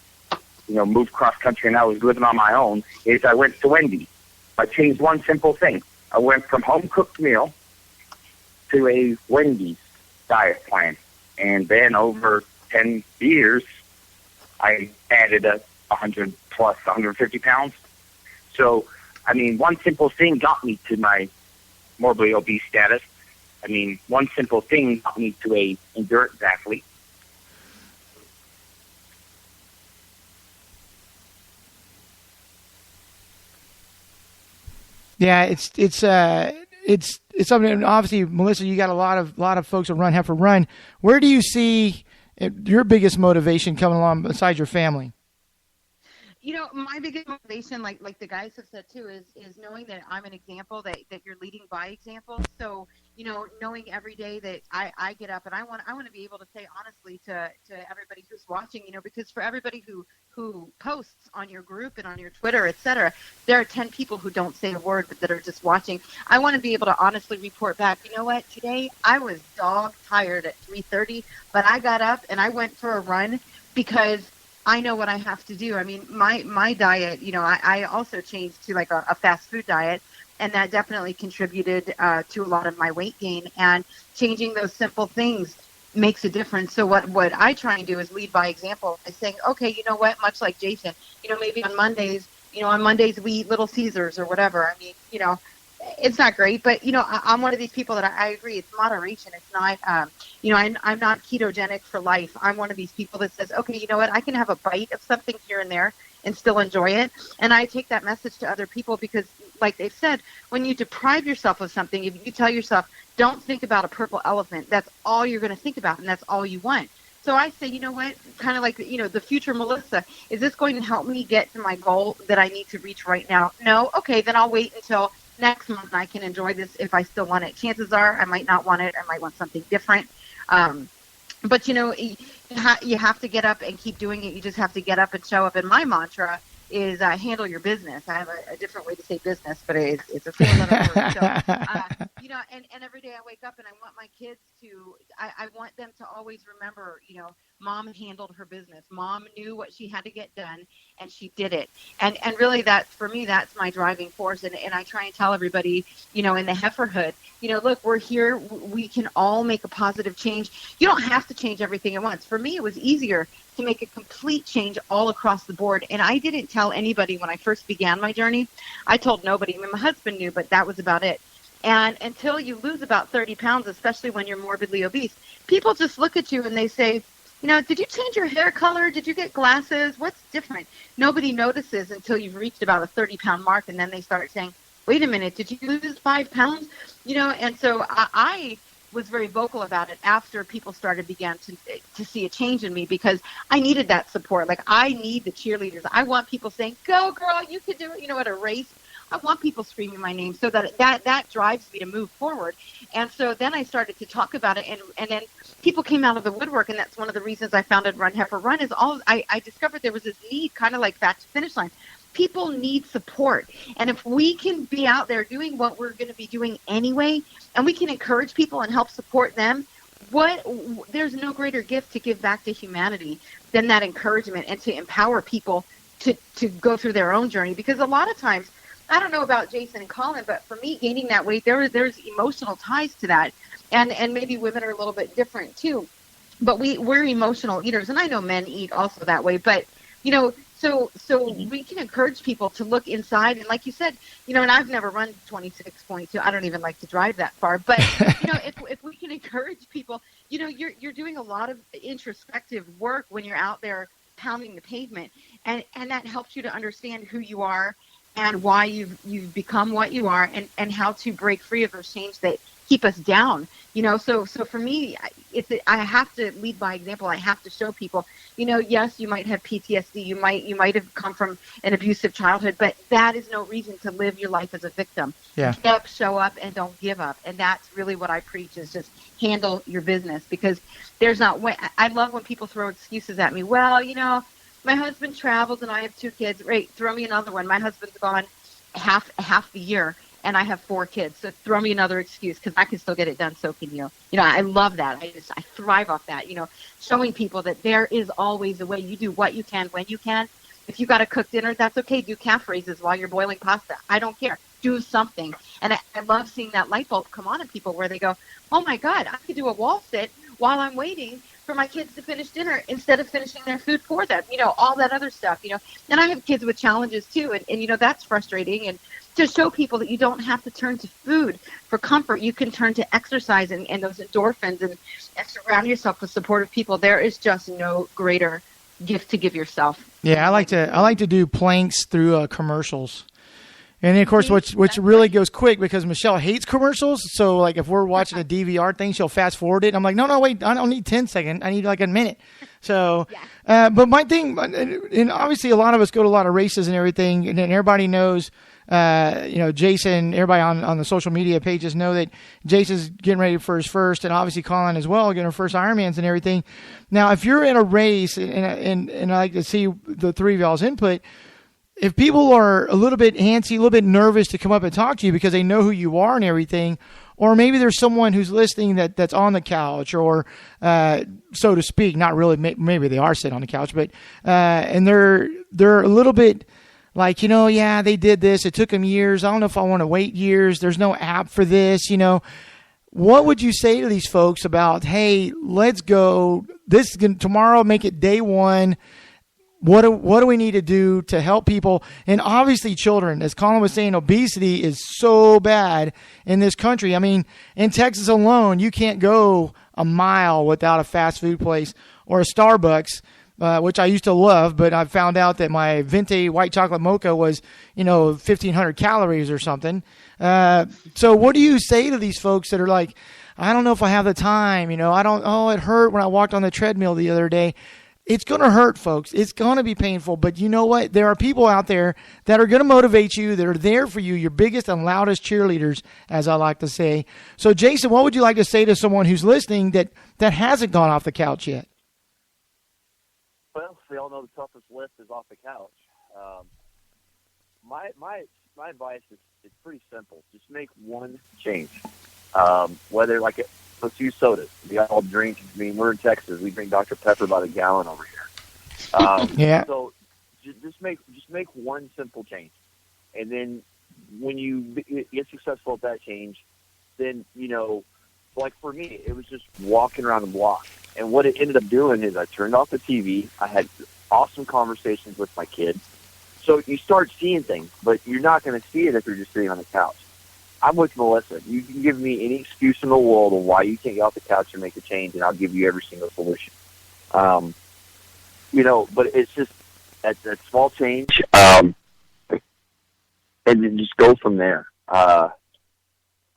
moved cross country and I was living on my own, is I went to Wendy's. I changed one simple thing. I went from home cooked meal to a Wendy's diet plan. And then over 10 years, I added 150 pounds. So, one simple thing got me to my morbidly obese status. One simple thing got me to a endurance athlete. Yeah, it's something. Obviously, Melissa, you got a lot of folks that run Heifer Run. Where do you see your biggest motivation coming along besides your family? My biggest motivation, like the guys have said too, is knowing that I'm an example, that you're leading by example. So, knowing every day that I get up and I want to be able to say honestly to everybody who's watching, because for everybody who posts on your group and on your Twitter, etc., there are 10 people who don't say a word but that are just watching. I want to be able to honestly report back, you know what, today I was dog tired at 3:30, but I got up and I went for a run because I know what I have to do. I mean, my diet, I also changed to like a fast food diet, and that definitely contributed to a lot of my weight gain. And changing those simple things makes a difference. So what I try and do is lead by example by saying, okay, you know what, much like Jason, maybe on Mondays, we eat Little Caesars or whatever. I mean, it's not great, but I'm one of these people that I agree. It's moderation. It's not, I'm not ketogenic for life. I'm one of these people that says, okay, you know what? I can have a bite of something here and there and still enjoy it. And I take that message to other people because, like they've said, when you deprive yourself of something, if you tell yourself, don't think about a purple elephant, that's all you're going to think about, and that's all you want. So I say, you know what, kind of like, the future Melissa, is this going to help me get to my goal that I need to reach right now? No? Okay, then I'll wait until next month and I can enjoy this if I still want it. Chances are I might not want it. I might want something different. But, you have to get up and keep doing it. You just have to get up and show up. And my mantra is handle your business. I have a different way to say business, but it's a four-letter word. So, and every day I wake up and I want my kids to, I want them to always remember, Mom handled her business. Mom knew what she had to get done, and she did it. And really, for me, that's my driving force. And I try and tell everybody, in the heiferhood, look, we're here. We can all make a positive change. You don't have to change everything at once. For me, it was easier to make a complete change all across the board. And I didn't tell anybody when I first began my journey. I told nobody. I mean, my husband knew, but that was about it. And until you lose about 30 pounds, especially when you're morbidly obese, people just look at you and they say, did you change your hair color? Did you get glasses? What's different? Nobody notices until you've reached about a 30-pound mark, and then they start saying, wait a minute, did you lose 5 pounds? And so I was very vocal about it after people began to see a change in me, because I needed that support. Like, I need the cheerleaders. I want people saying, go girl, you can do it, at a race. I want people screaming my name so that drives me to move forward. And so then I started to talk about it, and then people came out of the woodwork, and that's one of the reasons I founded Run Heifer Run. I discovered there was this need, kind of like Fat to Finish Line. People need support. And if we can be out there doing what we're going to be doing anyway, and we can encourage people and help support them, there's no greater gift to give back to humanity than that encouragement and to empower people to go through their own journey. Because a lot of times, I don't know about Jason and Colin, but for me, gaining that weight, there's emotional ties to that. And maybe women are a little bit different too. But we're emotional eaters, and I know men eat also that way. But, so we can encourage people to look inside. And like you said, and I've never run 26.2. I don't even like to drive that far. But, if we can encourage people, you're doing a lot of introspective work when you're out there pounding the pavement. And that helps you to understand who you are and why you've become what you are, and how to break free of those chains that keep us down. So for me, I have to lead by example. I have to show people, yes, you might have PTSD, you might have come from an abusive childhood, but that is no reason to live your life as a victim. Yeah. Get up, show up, and don't give up. And that's really what I preach, is just handle your business, because there's not way. I love when people throw excuses at me. Well, my husband travels and I have 2 kids. Right, throw me another one. My husband's gone half the year, and I have 4 kids. So throw me another excuse, because I can still get it done. So can you. I love that. I thrive off that. Showing people that there is always a way. You do what you can when you can. If you got to cook dinner, that's okay. Do calf raises while you're boiling pasta. I don't care. Do something. And I love seeing that light bulb come on in people where they go, oh my God, I could do a wall sit while I'm waiting for my kids to finish dinner instead of finishing their food for them, all that other stuff, And I have kids with challenges too, and that's frustrating. And to show people that you don't have to turn to food for comfort, you can turn to exercise and those endorphins, and surround yourself with supportive people. There is just no greater gift to give yourself. Yeah, I like to do planks through commercials. And then, of course, which really goes quick, because Michelle hates commercials. So, like, if we're watching a DVR thing, she'll fast forward it. I'm like, no, wait, I don't need 10 seconds. I need like a minute. So, but my thing, and obviously a lot of us go to a lot of races and everything, and then everybody knows, Jason, everybody on the social media pages know that Jason's getting ready for his first, and obviously Colin as well, getting her first Ironmans and everything. Now, if you're in a race, and I like to see the 3 of y'all's input, if people are a little bit antsy, a little bit nervous to come up and talk to you because they know who you are and everything, or maybe there's someone who's listening that's on the couch, or so to speak, not really, maybe they are sitting on the couch, but and they're a little bit like, yeah, they did this. It took them years. I don't know if I want to wait years. There's no app for this, What would you say to these folks about, hey, let's go tomorrow, make it day one. What do we need to do to help people? And obviously children, as Colin was saying, obesity is so bad in this country. I mean, in Texas alone, you can't go a mile without a fast food place or a Starbucks, which I used to love, but I found out that my Venti white chocolate mocha was, 1,500 calories or something. So what do you say to these folks that are like, I don't know if I have the time, it hurt when I walked on the treadmill the other day. It's going to hurt, folks. It's going to be painful. But you know what? There are people out there that are going to motivate you, that are there for you, your biggest and loudest cheerleaders, as I like to say. So, Jason, what would you like to say to someone who's listening that hasn't gone off the couch yet? Well, we all know the toughest lift is off the couch. My advice is pretty simple. Just make one change. Whether let's use sodas. We all drink. I mean, we're in Texas. We drink Dr. Pepper by the gallon over here. Yeah. So just make one simple change, and then when you get successful at that change, then like for me, it was just walking around the block. And what it ended up doing is I turned off the TV. I had awesome conversations with my kid. So you start seeing things, but you're not going to see it if you're just sitting on the couch. I'm with Melissa. You can give me any excuse in the world of why you can't get off the couch and make a change, and I'll give you every single solution. But it's just that small change, and then just go from there. I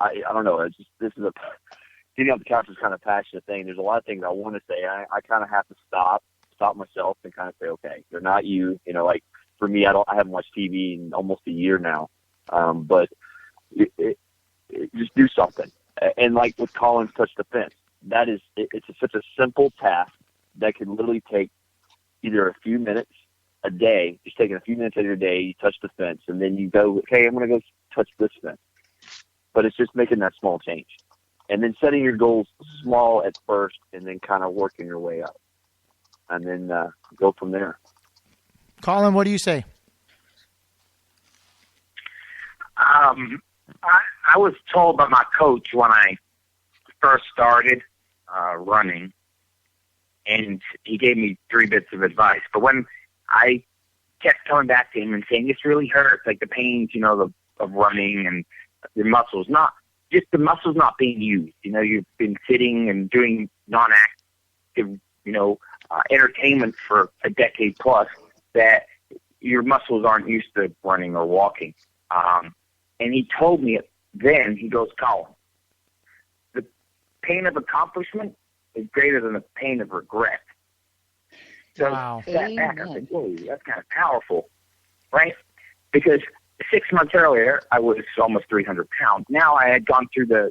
don't know. Getting off the couch is kind of a passionate thing. There's a lot of things I want to say. I kind of have to stop myself and kind of say, okay, they're not you. Like for me, I haven't watched TV in almost a year now, but. Just do something. And like with Colin's touch the fence, it's such a simple task that can literally take either a few minutes a day, just taking a few minutes of your day, you touch the fence, and then you go, okay, I'm going to go touch this fence. But it's just making that small change. And then setting your goals small at first and then kind of working your way up. And then go from there. Colin, what do you say? I was told by my coach when I first started running, and he gave me 3 bits of advice. But when I kept coming back to him and saying, this really hurts, like the pains, of running and the muscles, not just the muscles not being used. You've been sitting and doing non-active, entertainment for a decade plus, that your muscles aren't used to running or walking. And he told me it then, he goes, Colin, the pain of accomplishment is greater than the pain of regret. So wow. That back, I said, whoa, that's kind of powerful, right? Because 6 months earlier, I was almost 300 pounds. Now I had gone through the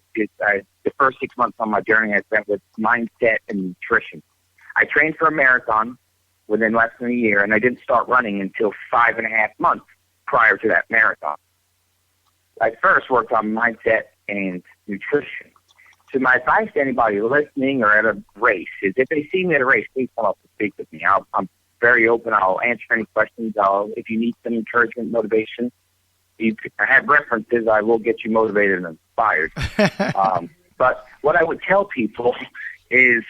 first 6 months on my journey I spent with mindset and nutrition. I trained for a marathon within less than a year, and I didn't start running until 5.5 months prior to that marathon. I first worked on mindset and nutrition. So my advice to anybody listening or at a race is if they see me at a race, please come up and speak with me. I'm very open. I'll answer any questions. If you need some encouragement, motivation, I have references. I will get you motivated and inspired. But what I would tell people is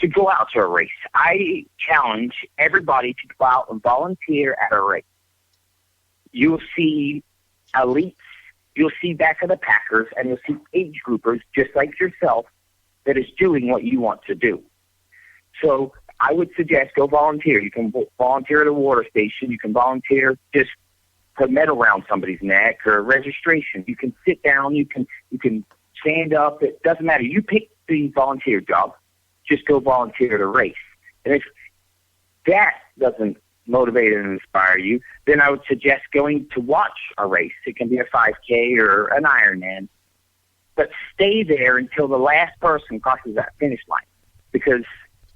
to go out to a race. I challenge everybody to go out and volunteer at a race. You'll see elites, you'll see back of the packers, and you'll see age groupers just like yourself that is doing what you want to do. So I would suggest go volunteer. You can volunteer at a water station. You can volunteer, just put metal around somebody's neck or registration. You can sit down. You can stand up. It doesn't matter. You pick the volunteer job. Just go volunteer at a race. And if that doesn't motivate and inspire you, then I would suggest going to watch a race. It can be a 5K or an Ironman. But stay there until the last person crosses that finish line, because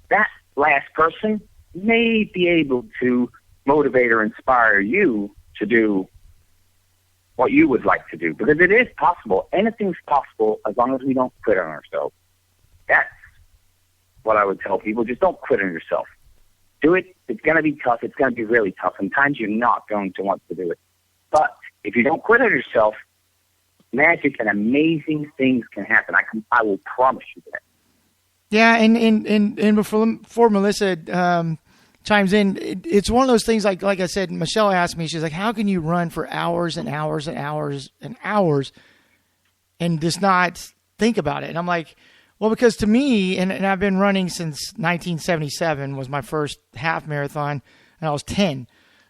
that last person may be able to motivate or inspire you to do what you would like to do, because it is possible. Anything's possible as long as we don't quit on ourselves. That's what I would tell people. Just don't quit on yourself. Do it. It's going to be tough. It's going to be really tough. Sometimes you're not going to want to do it. But if you don't quit on yourself, magic and amazing things can happen. I will promise you that. Yeah, and before Melissa chimes in, it's one of those things, like I said, Michelle asked me, she's like, how can you run for hours and hours and hours and hours and just not think about it? And I'm like, well, because to me, and I've been running since 1977 was my first half marathon, and I was 10.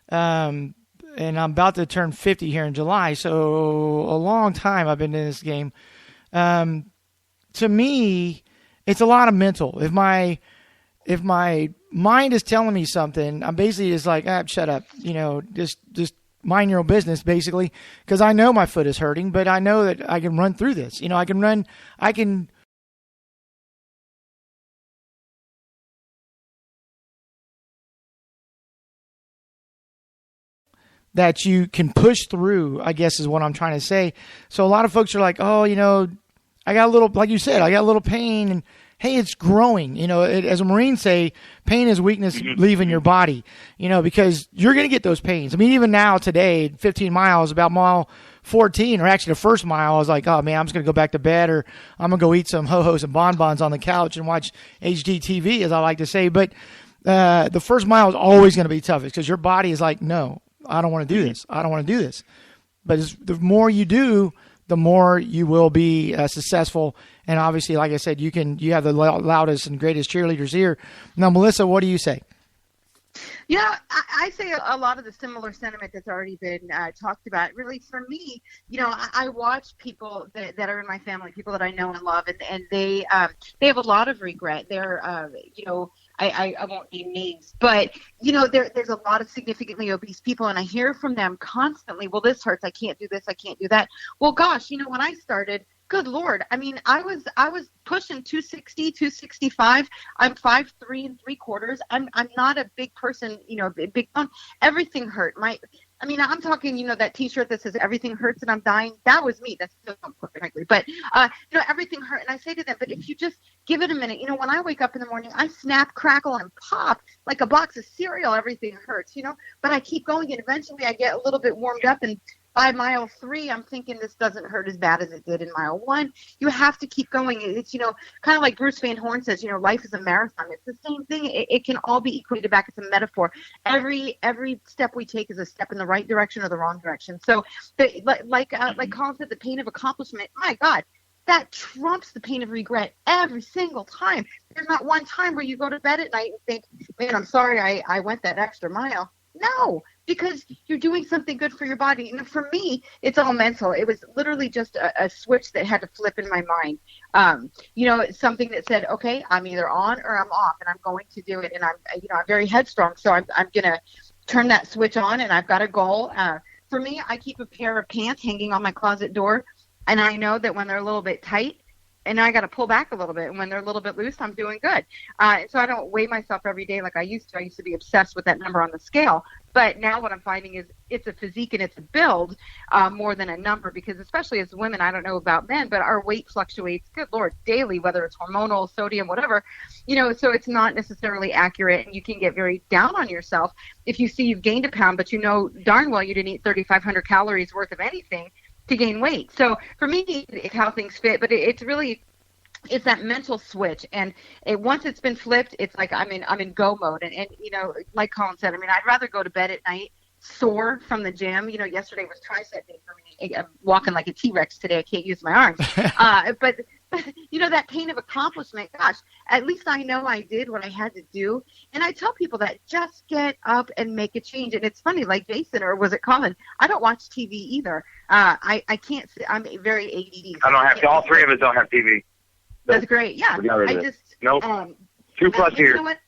And I'm about to turn 50 here in July, so a long time I've been in this game. To me, it's a lot of mental. If my mind is telling me something, I'm basically just like, shut up. Just mind your own business, basically, because I know my foot is hurting, but I know that I can run through this. I can that you can push through, I guess is what I'm trying to say. So a lot of folks are like, oh, I got a little, like you said, I got a little pain, and hey, it's growing. As a Marine say, pain is weakness leaving your body, because you're going to get those pains. I mean, even now today, 15 miles, about mile 14, or actually the first mile, I was like, oh man, I'm just going to go back to bed, or I'm going to go eat some ho-hos and bonbons on the couch and watch HD TV, as I like to say. But the first mile is always going to be toughest because your body is like, no, I don't want to do this. I don't want to do this. But the more you do, the more you will be successful. And obviously, like I said, you have the loudest and greatest cheerleaders here. Now, Melissa, what do you say? Yeah, I say a lot of the similar sentiment that's already been talked about. Really, for me, I watch people that are in my family, people that I know and love, and they have a lot of regret. They're, I won't name names, but, there's a lot of significantly obese people, and I hear from them constantly, well, this hurts, I can't do this, I can't do that. Well, gosh, when I started, good Lord, I mean, I was pushing 260, 265. I'm 5'3 3/4. I'm not a big person, big bone. Everything hurt. I'm talking, that T-shirt that says everything hurts and I'm dying. That was me. That's still frankly. But, everything hurt. And I say to them, but if you just give it a minute, when I wake up in the morning, I snap, crackle, and pop like a box of cereal. Everything hurts, but I keep going, and eventually I get a little bit warmed up, and by mile 3, I'm thinking this doesn't hurt as bad as it did in mile 1. You have to keep going. It's, kind of like Bruce Van Horn says, life is a marathon. It's the same thing. It can all be equated back. It's a metaphor. Every step we take is a step in the right direction or the wrong direction. So, like Colin said, the pain of accomplishment, my God, that trumps the pain of regret every single time. There's not one time where you go to bed at night and think, man, I'm sorry I went that extra mile. No, because you're doing something good for your body. And for me, it's all mental. It was literally just a switch that had to flip in my mind. It's something that said, okay, I'm either on or I'm off, and I'm going to do it. And I'm very headstrong, so I'm going to turn that switch on, and I've got a goal. For me, I keep a pair of pants hanging on my closet door, and I know that when they're a little bit tight, and I got to pull back a little bit. And when they're a little bit loose, I'm doing good. So I don't weigh myself every day like I used to. I used to be obsessed with that number on the scale. But now what I'm finding is it's a physique and it's a build more than a number, because especially as women, I don't know about men, but our weight fluctuates, good Lord, daily, whether it's hormonal, sodium, whatever. So it's not necessarily accurate, and you can get very down on yourself if you see you've gained a pound, but darn well you didn't eat 3,500 calories worth of anything to gain weight. So for me, it's how things fit, but it's that mental switch. And once it's been flipped, it's like I'm in go mode. And like Colin said, I'd rather go to bed at night sore from the gym. Yesterday was tricep day for me. I'm walking like a T-Rex today. I can't use my arms. But that pain of accomplishment, gosh, at least I know I did what I had to do. And I tell people that just get up and make a change. And it's funny, like Jason, or was it Colin? I don't watch TV either. I can't sit. I'm very ADD. I don't have to. All three of us don't have TV. That's great. Yeah. Nope. 2+ years. You know what?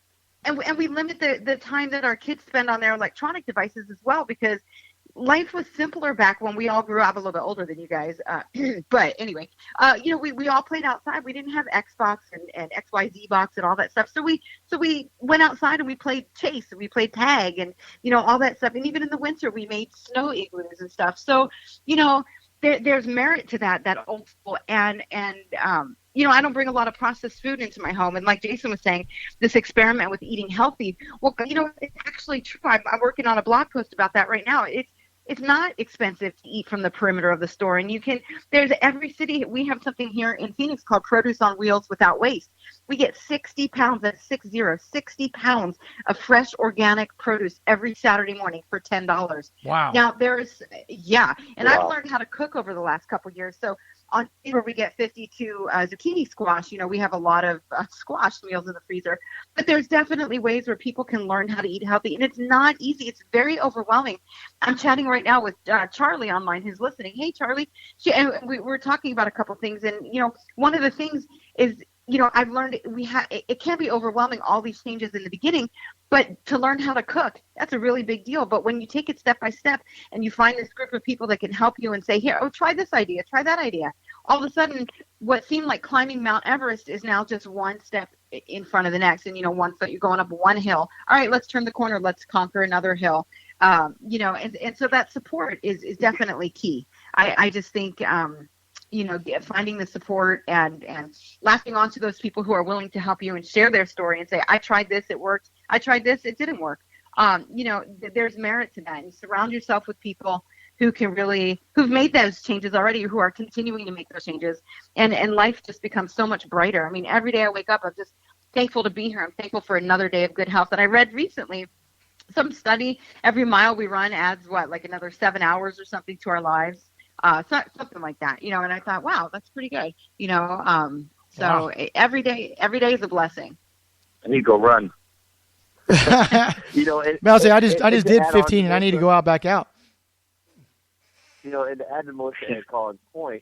And we limit the time that our kids spend on their electronic devices as well, because life was simpler back when we all grew up. A little bit older than you guys. But anyway, we all played outside. We didn't have Xbox and XYZ box and all that stuff. So we went outside and we played chase and we played tag and, all that stuff. And even in the winter, we made snow igloos and stuff. So, there's merit to that old school. And I don't bring a lot of processed food into my home. And like Jason was saying, this experiment with eating healthy, well, it's actually true. I'm working on a blog post about that right now. It's not expensive to eat from the perimeter of the store. And there's every city, we have something here in Phoenix called Produce on Wheels Without Waste. We get 60 pounds, that's 60 pounds of fresh organic produce every Saturday morning for $10. Wow. Now and I've learned how to cook over the last couple of years. So on where we get 52 zucchini squash, we have a lot of squash meals in the freezer. But there's definitely ways where people can learn how to eat healthy, and it's not easy. It's very overwhelming. I'm chatting right now with Charlie online, who's listening. Hey, Charlie, we're talking about a couple things, and one of the things is, I've learned it can be overwhelming, all these changes in the beginning, but to learn how to cook, that's a really big deal. But when you take it step by step and you find this group of people that can help you and say, here, try this idea, try that idea, all of a sudden what seemed like climbing Mount Everest is now just one step in front of the next. And, once that you're going up one hill, all right, let's turn the corner, let's conquer another hill. And so that support is definitely key. I just think, finding the support and latching on to those people who are willing to help you and share their story and say, I tried this, it worked. I tried this, it didn't work. There's merit to that. And surround yourself with people who've made those changes already, who are continuing to make those changes. And life just becomes so much brighter. I mean, every day I wake up, I'm just thankful to be here. I'm thankful for another day of good health. And I read recently some study, every mile we run adds another 7 hours or something to our lives. Something like that, and I thought, wow, that's pretty good, Wow. Every day is a blessing. I need to go run. Melcy, I just did 15 and I need to go out back out. And to add to Melissa and Colin's point,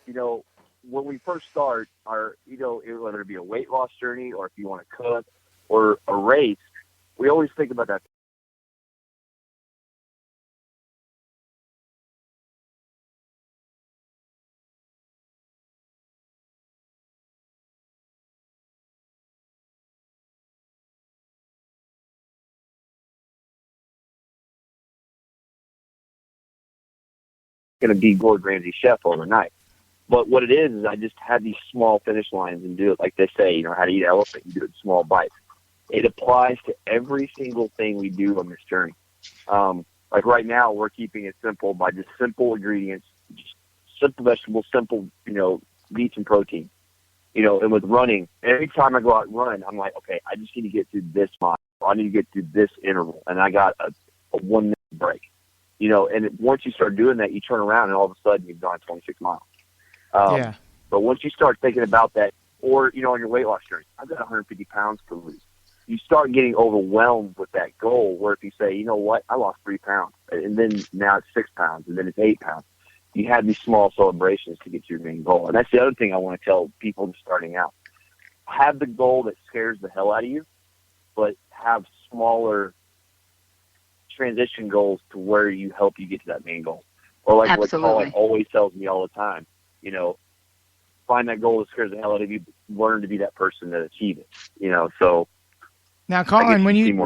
when we first start whether it be a weight loss journey or if you want to cook or a race, we always think about that. Going to be Gordon Ramsay chef overnight. But what it is I just have these small finish lines and do it like they say, how to eat elephant, you do it in small bites. It applies to every single thing we do on this journey. Like right now, we're keeping it simple by just simple ingredients, just simple vegetables, simple, meats and protein. And with running, every time I go out and run, I'm like, okay, I just need to get through this mile. I need to get through this interval. And I got a 1 minute break. And once you start doing that, you turn around and all of a sudden you've gone 26 miles. But once you start thinking about that, or, on your weight loss journey, I've got 150 pounds to lose. You start getting overwhelmed with that goal where if you say, you know what, I lost 3 pounds, and then now it's 6 pounds, and then it's 8 pounds. You have these small celebrations to get to your main goal. And that's the other thing I want to tell people just starting out. Have the goal that scares the hell out of you, but have smaller transition goals to where you help you get to that main goal. Or like Absolutely. What Colin always tells me all the time, find that goal that scares the hell out of you, learn to be that person that achieve it. So now, Colin, when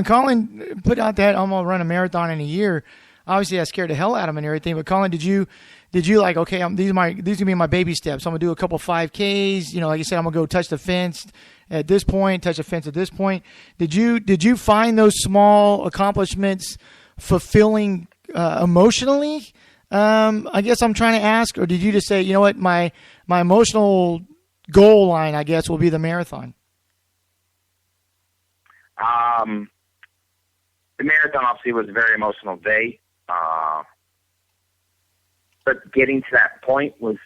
Colin put out that I'm gonna run a marathon in a year, obviously that scared the hell out of him and everything. But Colin, did you like, okay, these gonna be my baby steps. I'm gonna do a couple 5Ks. Like you said, I'm gonna go touch the fence at this point, touch the fence at this point. Did you find those small accomplishments fulfilling emotionally? I guess I'm trying to ask, or did you just say, you know what, my emotional goal line, I guess, will be the marathon? The marathon obviously was a very emotional day. But getting to that point was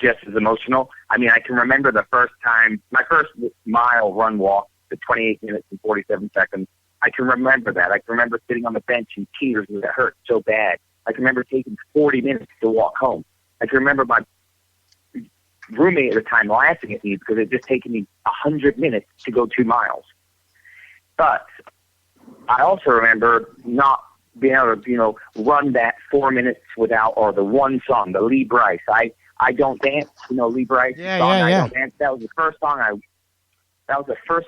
just as emotional. I mean, I can remember the first time, my first mile run walk, the 28 minutes and 47 seconds. I can remember that. I can remember sitting on the bench in tears because it hurt so bad. I can remember taking 40 minutes to walk home. I can remember my roommate at the time laughing at me because it just taken me 100 minutes to go 2 miles. But I also remember not being able to, run that 4 minutes without, or the one song, the Lee Bryce. I don't dance, Lee Bryce Yeah, song. yeah, I yeah. don't dance. That was the first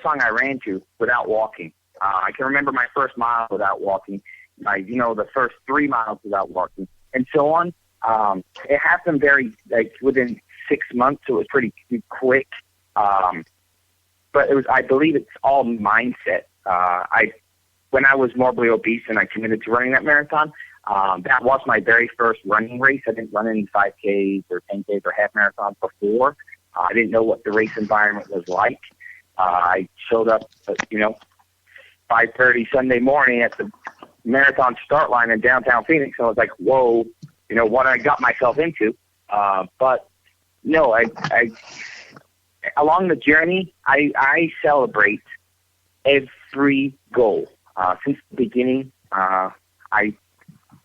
song I ran to without walking. I can remember my first mile without walking. The first 3 miles without walking, and so on. It happened within 6 months. So it was pretty quick. But I believe it's all mindset. When I was morbidly obese and I committed to running that marathon, that was my very first running race. I didn't run any 5Ks or 10Ks or half marathons before. I didn't know what the race environment was like. I showed up at, 5:30 Sunday morning at the marathon start line in downtown Phoenix. And I was like, whoa, what I got myself into. But no, I along the journey, I celebrate every goal. Since the beginning, I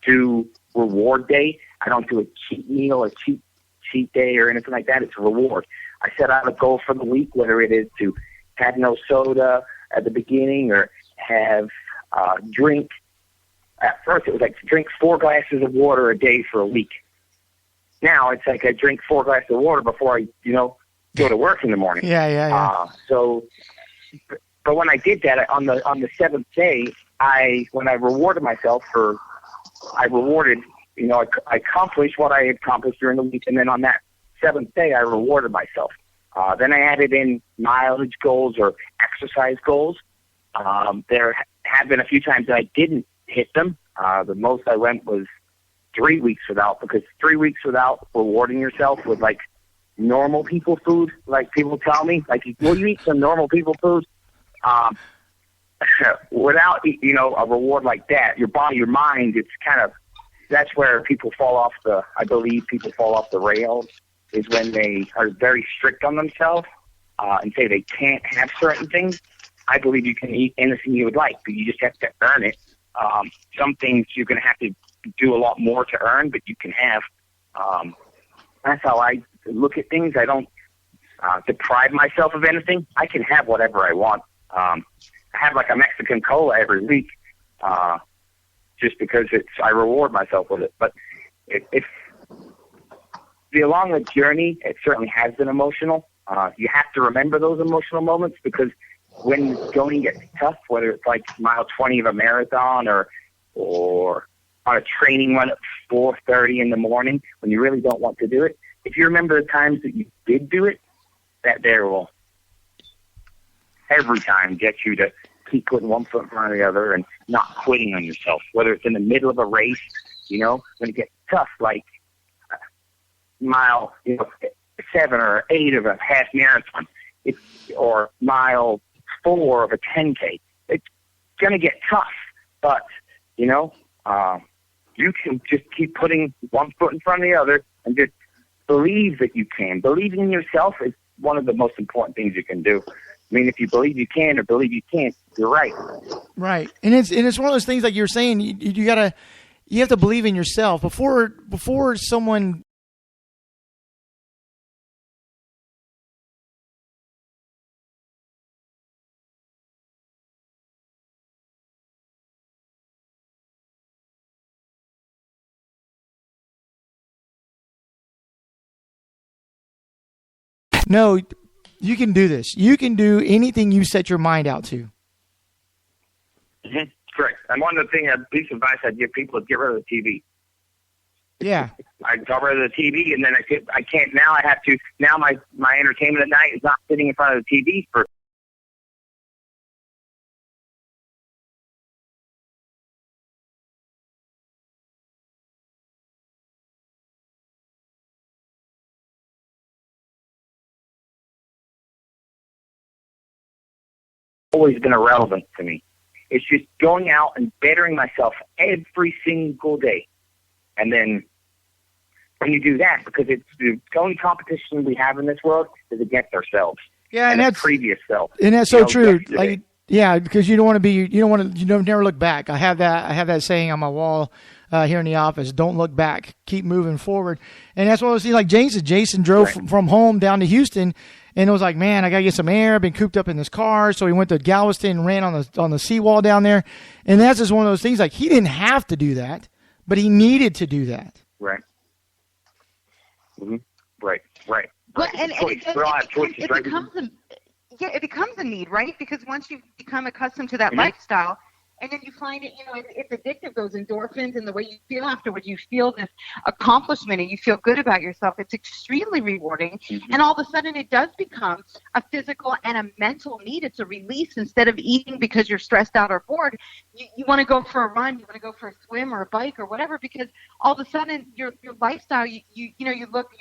do reward day. I don't do a cheat meal, a cheat day or anything like that. It's a reward. I set out a goal for the week, whether it is to have no soda at the beginning or have drink. At first, it was like to drink 4 glasses of water a day for a week. Now it's like I drink 4 glasses of water before I, go to work in the morning. Yeah. But when I did that on the 7th day, when I rewarded myself I accomplished what I accomplished during the week, and then on that 7th day, I rewarded myself. Then I added in mileage goals or exercise goals. There have been a few times that I didn't hit them. The most I went was 3 weeks without, because 3 weeks without rewarding yourself with like normal people food, like people tell me, like, will you eat some normal people food? Without, a reward like that, your body, your mind, it's that's where people fall off the rails, is when they are very strict on themselves and say they can't have certain things. I believe you can eat anything you would like, but you just have to earn it. Some things you're going to have to do a lot more to earn, but you can have. That's how I look at things. I don't deprive myself of anything. I can have whatever I want. I have like a Mexican cola every week, just because I reward myself with it. But along the journey, it certainly has been emotional. You have to remember those emotional moments, because when going gets tough, whether it's like mile 20 of a marathon or on a training run at 4:30 in the morning, when you really don't want to do it, if you remember the times that you did do it, that there will every time get you to keep putting one foot in front of the other and not quitting on yourself, whether it's in the middle of a race, when it gets tough, like mile 7 or 8 of a half marathon, or mile 4 of a 10K. It's going to get tough, but, you can just keep putting one foot in front of the other and just believe that you can. Believing in yourself is one of the most important things you can do. I mean, if you believe you can or believe you can't, you're right. Right. And it's one of those things, like you're saying, you have to believe in yourself before someone. No, you can do this. You can do anything you set your mind out to. Mm-hmm. Correct. And one of the things, a piece of advice I'd give people is get rid of the TV. Yeah. I got rid of the TV, and then I can't. Now I have to. Now my entertainment at night is not sitting in front of the TV for. Always been irrelevant to me. It's just going out and bettering myself every single day. And then when you do that, because it's the only competition we have in this world is against ourselves. Yeah, and the that's previous self. And that's so true. Yesterday. Yeah, because you don't want to be, you don't never look back. I have that saying on my wall here in the office: "Don't look back, keep moving forward." And that's what I was seeing. Like Jason drove from home down to Houston, and it was like, man, I gotta get some air. I've been cooped up in this car, so he went to Galveston and ran on the seawall down there. And that's just one of those things. Like he didn't have to do that, but he needed to do that. Right. Mm-hmm. Right. Well, and we all have choices, right? It becomes a need, right? Because once you become accustomed to that Mm-hmm. lifestyle, and then you find it, it's addictive, those endorphins and the way you feel afterwards. You feel this accomplishment and you feel good about yourself. It's extremely rewarding. Mm-hmm. And all of a sudden it does become a physical and a mental need. It's a release. Instead of eating because you're stressed out or bored, you want to go for a run, you want to go for a swim or a bike or whatever, because all of a sudden your lifestyle, you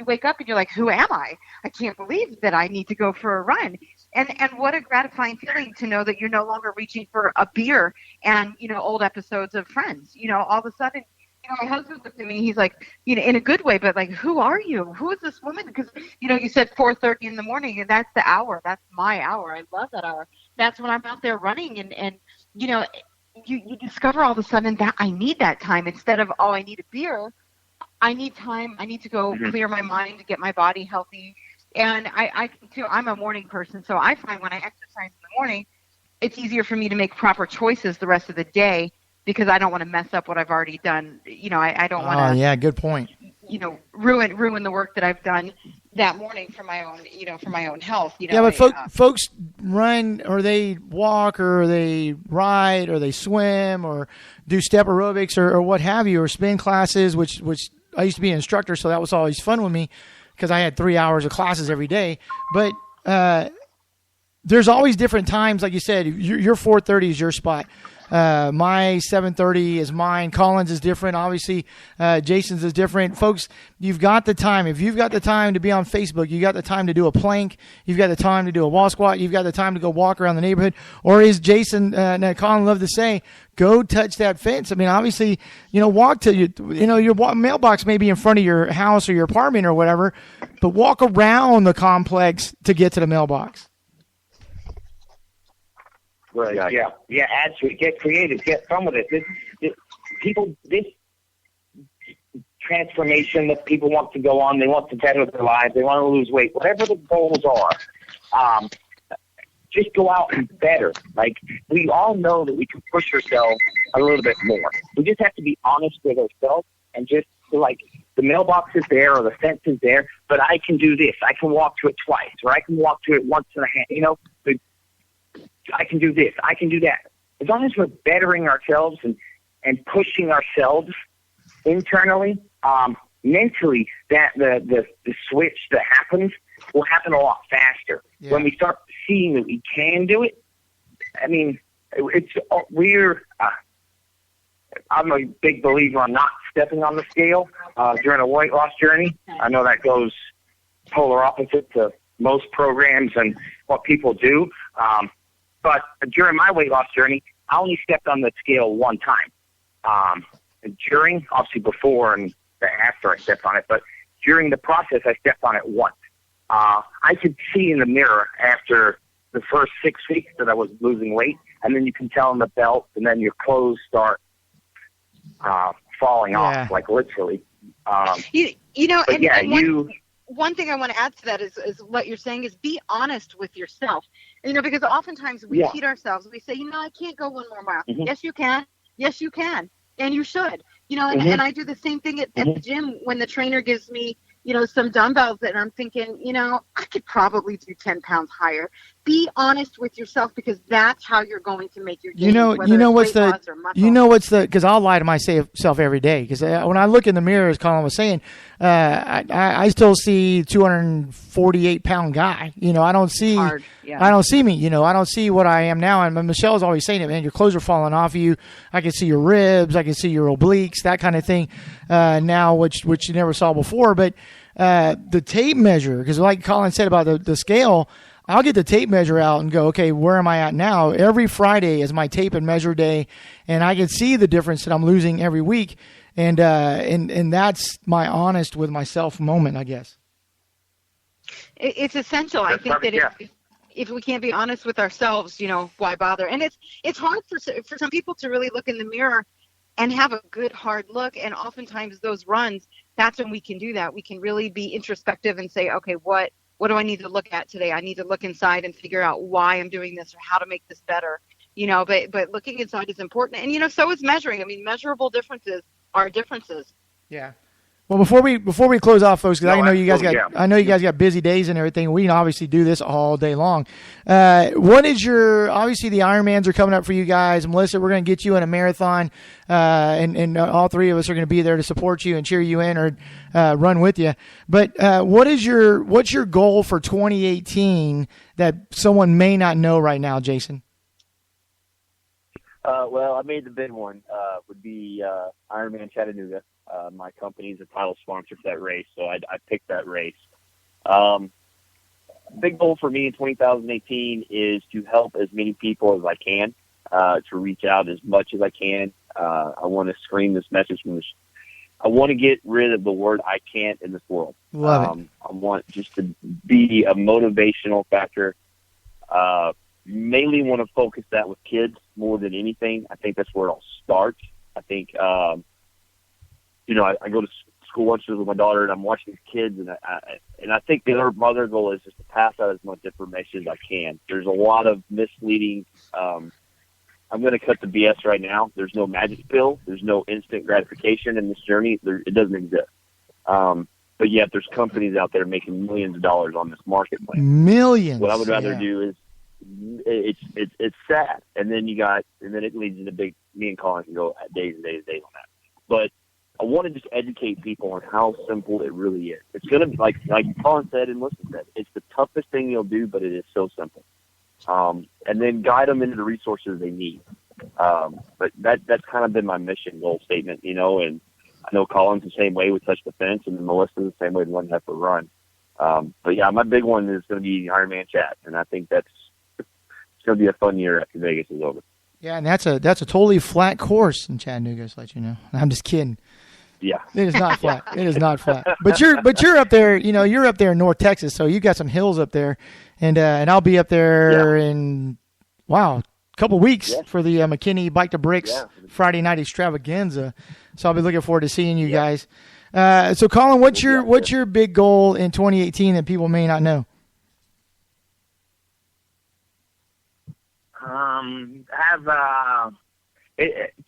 wake up and you're like, who am I? I can't believe that I need to go for a run. And what a gratifying feeling to know that you're no longer reaching for a beer and, old episodes of Friends. All of a sudden, my husband looked at me, he's like, in a good way, but like, who are you? Who is this woman? Because, you said 4:30 in the morning, and that's the hour. That's my hour. I love that hour. That's when I'm out there running, and you discover all of a sudden that I need that time instead of, I need a beer. I need time. I need to go clear my mind to get my body healthy. And I too, I'm a morning person, so I find when I exercise in the morning, it's easier for me to make proper choices the rest of the day because I don't want to mess up what I've already done. I don't want to. Oh, yeah, good point. Ruin the work that I've done that morning for my own health. Yeah, but folks run or they walk or they ride or they swim or do step aerobics or what have you, or spin classes, which I used to be an instructor, so that was always fun with me, because I had 3 hours of classes every day. But there's always different times. Like you said, your 4:30 is your spot. My 7:30 is mine. Collins is different. Obviously, Jason's is different. Folks, you've got the time. If you've got the time to be on Facebook, you got the time to do a plank. You've got the time to do a wall squat. You've got the time to go walk around the neighborhood. Or as Jason and Colin love to say, go touch that fence. I mean, obviously, walk to your mailbox may be in front of your house or your apartment or whatever, but walk around the complex to get to the mailbox. Right. Yeah. Add to it. Get creative. Get fun with it. This transformation that people want to go on. They want to better their lives. They want to lose weight. Whatever the goals are, just go out and better. Like, we all know that we can push ourselves a little bit more. We just have to be honest with ourselves and just like, the mailbox is there or the fence is there, but I can do this. I can walk to it twice, or I can walk to it once and a half. I can do this. I can do that. As long as we're bettering ourselves and pushing ourselves internally, mentally, that the switch that happens will happen a lot faster. Yeah. When we start seeing that we can do it, I mean, I'm a big believer on not stepping on the scale during a weight loss journey. I know that goes polar opposite to most programs and what people do. But during my weight loss journey, I only stepped on the scale one time. During, obviously before and after I stepped on it, but during the process, I stepped on it once. I could see in the mirror after the first 6 weeks that I was losing weight, and then you can tell in the belt, and then your clothes start falling off, like literally. One thing I want to add to that is what you're saying is be honest with yourself. Because oftentimes we cheat ourselves. We say, I can't go one more mile. Mm-hmm. Yes, you can. Yes, you can. And you should. And I do the same thing at the gym when the trainer gives me, some dumbbells and I'm thinking, I could probably do 10 pounds higher. Be honest with yourself, because that's how you're going to make your gains, because I'll lie to myself every day. Because when I look in the mirror, as Colin was saying, I still see 248-pound guy. I don't see, I don't see me. I don't see what I am now. And Michelle's always saying it, man. Your clothes are falling off of you. I can see your ribs. I can see your obliques. That kind of thing now, which you never saw before. But the tape measure, because like Colin said about the scale, I'll get the tape measure out and go, okay, where am I at now? Every Friday is my tape and measure day, and I can see the difference that I'm losing every week, and that's my honest with myself moment, I guess. It's essential. I think that if we can't be honest with ourselves, why bother? And it's hard for some people to really look in the mirror and have a good hard look. And oftentimes those runs, that's when we can do that. We can really be introspective and say, okay, what do I need to look at today? I need to look inside and figure out why I'm doing this or how to make this better. But looking inside is important. And, so is measuring. I mean, measurable differences are differences. Yeah. Well, before we close off, folks, because I know you guys got busy days and everything. We can obviously do this all day long. What is obviously the Ironmans are coming up for you guys. Melissa, we're going to get you in a marathon, and all three of us are going to be there to support you and cheer you in or run with you. But what's your goal for 2018 that someone may not know right now, Jason? Well, I made the big one. Would be Ironman Chattanooga. My company's a title sponsor for that race, so I picked that race. Big goal for me in 2018 is to help as many people as I can, to reach out as much as I can. I want to scream this message from I want to get rid of the word I can't in this world. Love it. I want just to be a motivational factor. Mainly want to focus that with kids more than anything. I think that's where it all starts. I think, I go to school lunches with my daughter, and I'm watching these kids, and I think the other goal is just to pass out as much information as I can. There's a lot of misleading. I'm going to cut the BS right now. There's no magic pill. There's no instant gratification in this journey. It doesn't exist. But yet there's companies out there making millions of dollars on this marketplace. Millions. What I would rather do is, it's sad, and then it leads into me and Colin can go days and days and days on that. But I want to just educate people on how simple it really is. It's gonna be like Colin said and Listen said, it's the toughest thing you'll do, but it is so simple. And then guide them into the resources they need. But that's kind of been my mission goal statement, and I know Colin's the same way with Touch the Fence, and then Melissa's the same way with One Heifer Run. But yeah, my big one is going to be Ironman Chat, and I think it's going to be a fun year after Vegas is over. Yeah, and that's a totally flat course in Chattanooga, just to let you know. I'm just kidding. Yeah, it is not flat. It is not flat. But you're up there. You're up there in North Texas, so you got some hills up there, and I'll be up there in a couple weeks for the McKinney Bike to Bricks Friday night extravaganza. So I'll be looking forward to seeing you guys. So Colin, what's your big goal in 2018 that people may not know?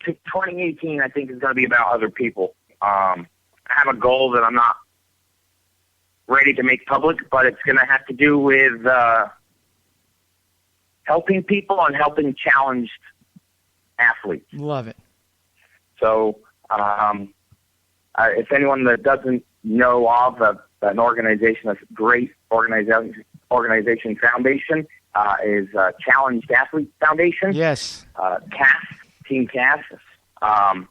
2018, I think, is going to be about other people. I have a goal that I'm not ready to make public, but it's going to have to do with helping people and helping challenged athletes. Love it. So if anyone that doesn't know of an organization, a great organization foundation, is Challenged Athlete Foundation. Yes. CAF, Team CAF.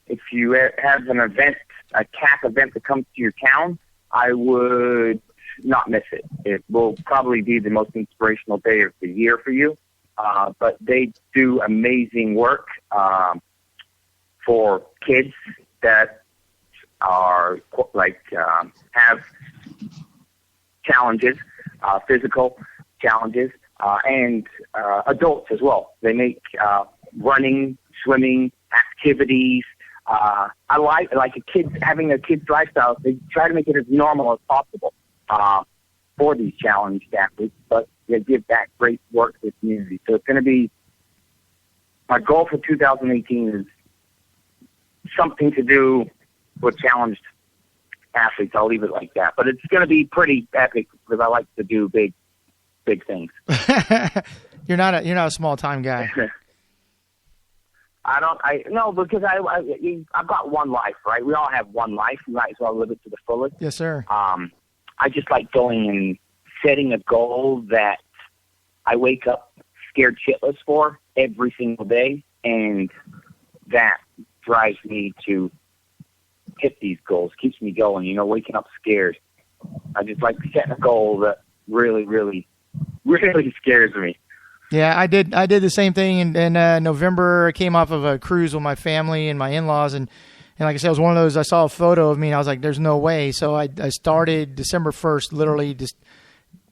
If you have an event, a CAF event that comes to your town, I would not miss it. It will probably be the most inspirational day of the year for you. But they do amazing work for kids that are have challenges, physical challenges, and adults as well. They make running, swimming activities. I like having a kid's lifestyle. They try to make it as normal as possible for these challenged athletes, but they give back great work to the community. So it's going to be my goal for 2018 is something to do with challenged athletes. I'll leave it like that. But it's going to be pretty epic because I like to do big things. You're not a small time guy. Because I've got one life, right? We all have one life. We might as well live it to the fullest. Yes, sir. I just like going and setting a goal that I wake up scared shitless for every single day, and that drives me to hit these goals, keeps me going, waking up scared. I just like setting a goal that really, really, really scares me. Yeah, I did the same thing in November. I came off of a cruise with my family and my in-laws, and like I said, it was one of those, I saw a photo of me, and I was like, there's no way. So I started December 1st, literally just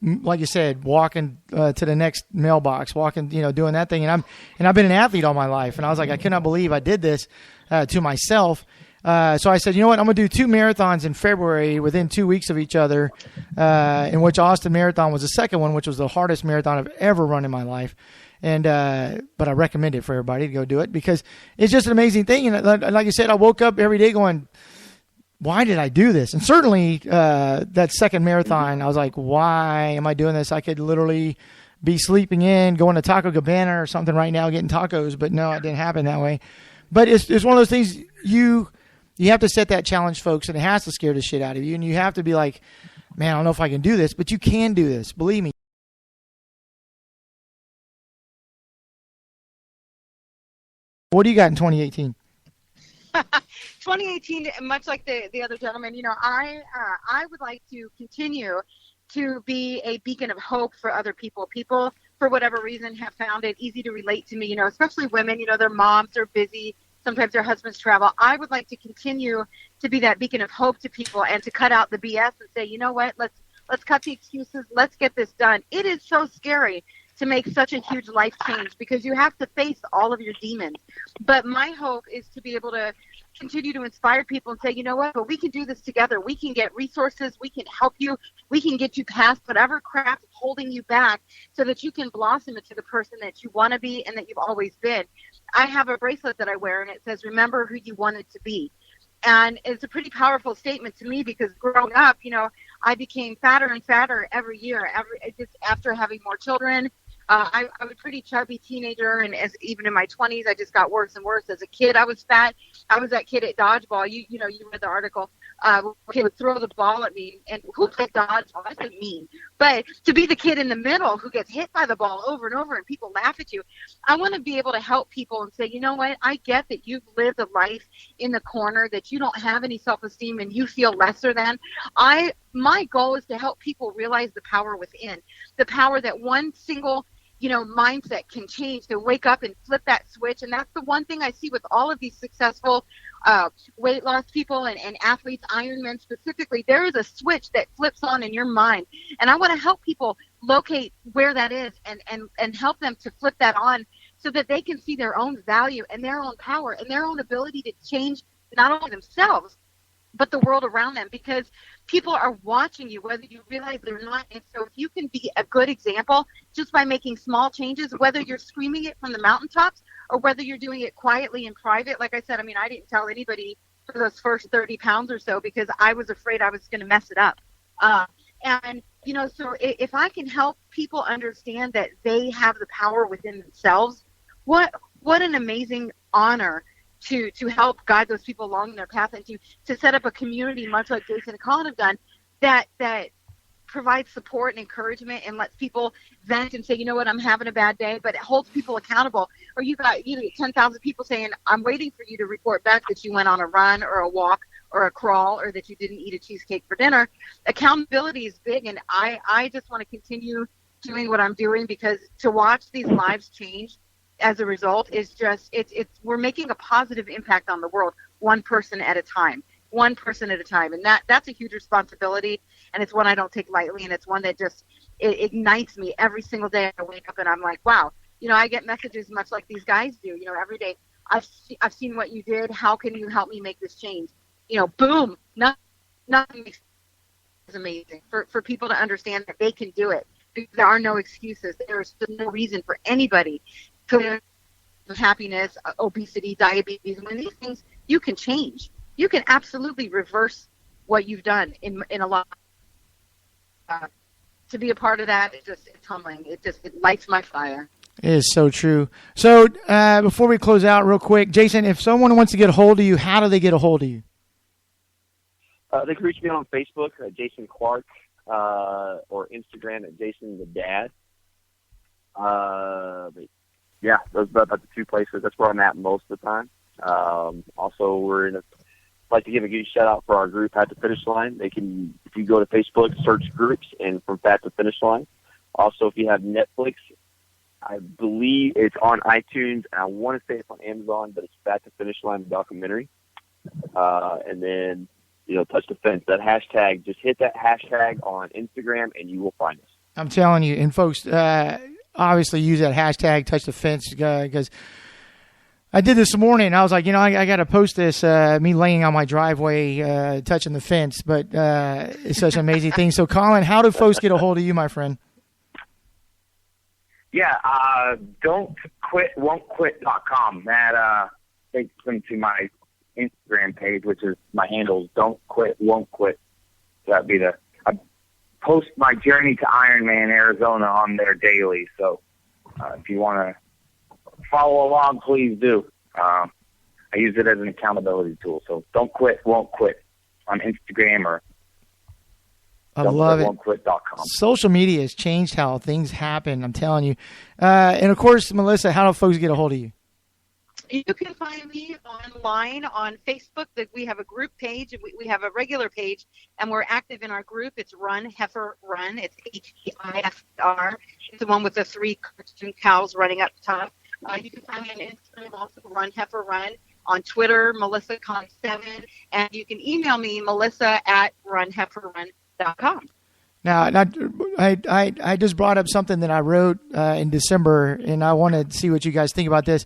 like you said, walking to the next mailbox, walking, doing that thing. And I've been an athlete all my life. And I was like, I cannot believe I did this to myself. So I said, you know what? I'm going to do 2 marathons in February within 2 weeks of each other, in which Austin Marathon was the second one, which was the hardest marathon I've ever run in my life. And but I recommend it for everybody to go do it because it's just an amazing thing. And like I said, I woke up every day going, why did I do this? And certainly that second marathon, I was like, why am I doing this? I could literally be sleeping in, going to Taco Cabana or something right now, getting tacos. But no, it didn't happen that way. But it's one of those things you have to set that challenge, folks, and it has to scare the shit out of you. And you have to be like, man, I don't know if I can do this, but you can do this. Believe me. What do you got in 2018? 2018, much like the other gentleman, I would like to continue to be a beacon of hope for other people. People, for whatever reason, have found it easy to relate to me, especially women, their moms are busy. Sometimes their husbands travel. I would like to continue to be that beacon of hope to people and to cut out the BS and say, you know what, let's cut the excuses. Let's get this done. It is so scary to make such a huge life change because you have to face all of your demons. But my hope is to be able to continue to inspire people and say, you know what, but we can do this together. We can get resources. We can help you. We can get you past whatever crap is holding you back so that you can blossom into the person that you want to be and that you've always been. I have a bracelet that I wear and it says, remember who you wanted to be. And it's a pretty powerful statement to me because growing up, I became fatter and fatter every year, just after having more children. I was a pretty chubby teenager, and even in my 20s, I just got worse and worse. As a kid, I was fat. I was that kid at dodgeball. You read the article. He would throw the ball at me, and who played dodgeball? That's mean. But to be the kid in the middle who gets hit by the ball over and over, and people laugh at you, I want to be able to help people and say, you know what? I get that you've lived a life in the corner, that you don't have any self-esteem, and you feel lesser than. My goal is to help people realize the power within, the power that one single mindset can change, to wake up and flip that switch. And that's the one thing I see with all of these successful weight loss people and athletes, Ironman specifically. There is a switch that flips on in your mind. And I want to help people locate where that is and help them to flip that on so that they can see their own value and their own power and their own ability to change not only themselves, but the world around them, because people are watching you, whether you realize it or not. And so if you can be a good example just by making small changes, whether you're screaming it from the mountaintops or whether you're doing it quietly in private. Like I said, I didn't tell anybody for those first 30 pounds or so because I was afraid I was going to mess it up. So if I can help people understand that they have the power within themselves, what an amazing honor to help guide those people along their path and to set up a community much like Jason and Colin have done that provides support and encouragement and lets people vent and say, you know what, I'm having a bad day, but it holds people accountable. Or you got 10,000 people saying, I'm waiting for you to report back that you went on a run or a walk or a crawl or that you didn't eat a cheesecake for dinner. Accountability is big, and I just want to continue doing what I'm doing because to watch these lives change as a result is just we're making a positive impact on the world, one person at a time, and that's a huge responsibility, and it's one I don't take lightly, and it's one that just it ignites me every single day. I wake up and I'm like, wow, I get messages much like these guys do, every day. I've seen what you did. How can you help me make this change? Boom, nothing is amazing for people to understand that they can do it. There are no excuses. There's no reason for anybody to happiness, obesity, diabetes. When these things, you can change. You can absolutely reverse what you've done in a lot. To be a part of that, it's humbling. It lights my fire. It is so true. So before we close out real quick, Jason, if someone wants to get a hold of you, how do they get a hold of you? They can reach me on Facebook, Jason Clark, or Instagram at Jason the Dad. Yeah, those are about the two places. That's where I'm at most of the time. Also, I'd like to give a good shout out for our group at the Finish Line. If you go to Facebook, search groups and from Fat to Finish Line. Also, if you have Netflix, I believe it's on iTunes, and I want to say it's on Amazon, but it's Fat to Finish Line documentary. And then, Touch the Fence, that hashtag, just hit that hashtag on Instagram and you will find us. I'm telling you. And folks, obviously use that hashtag touch the fence because I did this morning. I was like, I got to post this, me laying on my driveway, touching the fence. But it's such an amazing thing. So, Colin, how do folks get a hold of you, my friend? Yeah, don'tquitwon'tquit.com. That takes them to my Instagram page, which is my handle, Don't Quit Won't Quit. So that'd be I post my journey to Ironman, Arizona on there daily. So if you want to follow along, please do. I use it as an accountability tool. So Don't Quit Won't Quit on Instagram or I love it. don'tquitwon'tquit.com. Social media has changed how things happen, I'm telling you. And, of course, Melissa, how do folks get a hold of you? You can find me online on Facebook. We have a group page. We have a regular page, and we're active in our group. It's Run Heifer Run. It's HEIFR. It's the one with the 3 cartoon cows running up top. You can find me on Instagram also, Run Heifer Run. On Twitter, MelissaCon7. And you can email me, melissa@runheiferrun.com. Now, I just brought up something that I wrote in December, and I want to see what you guys think about this.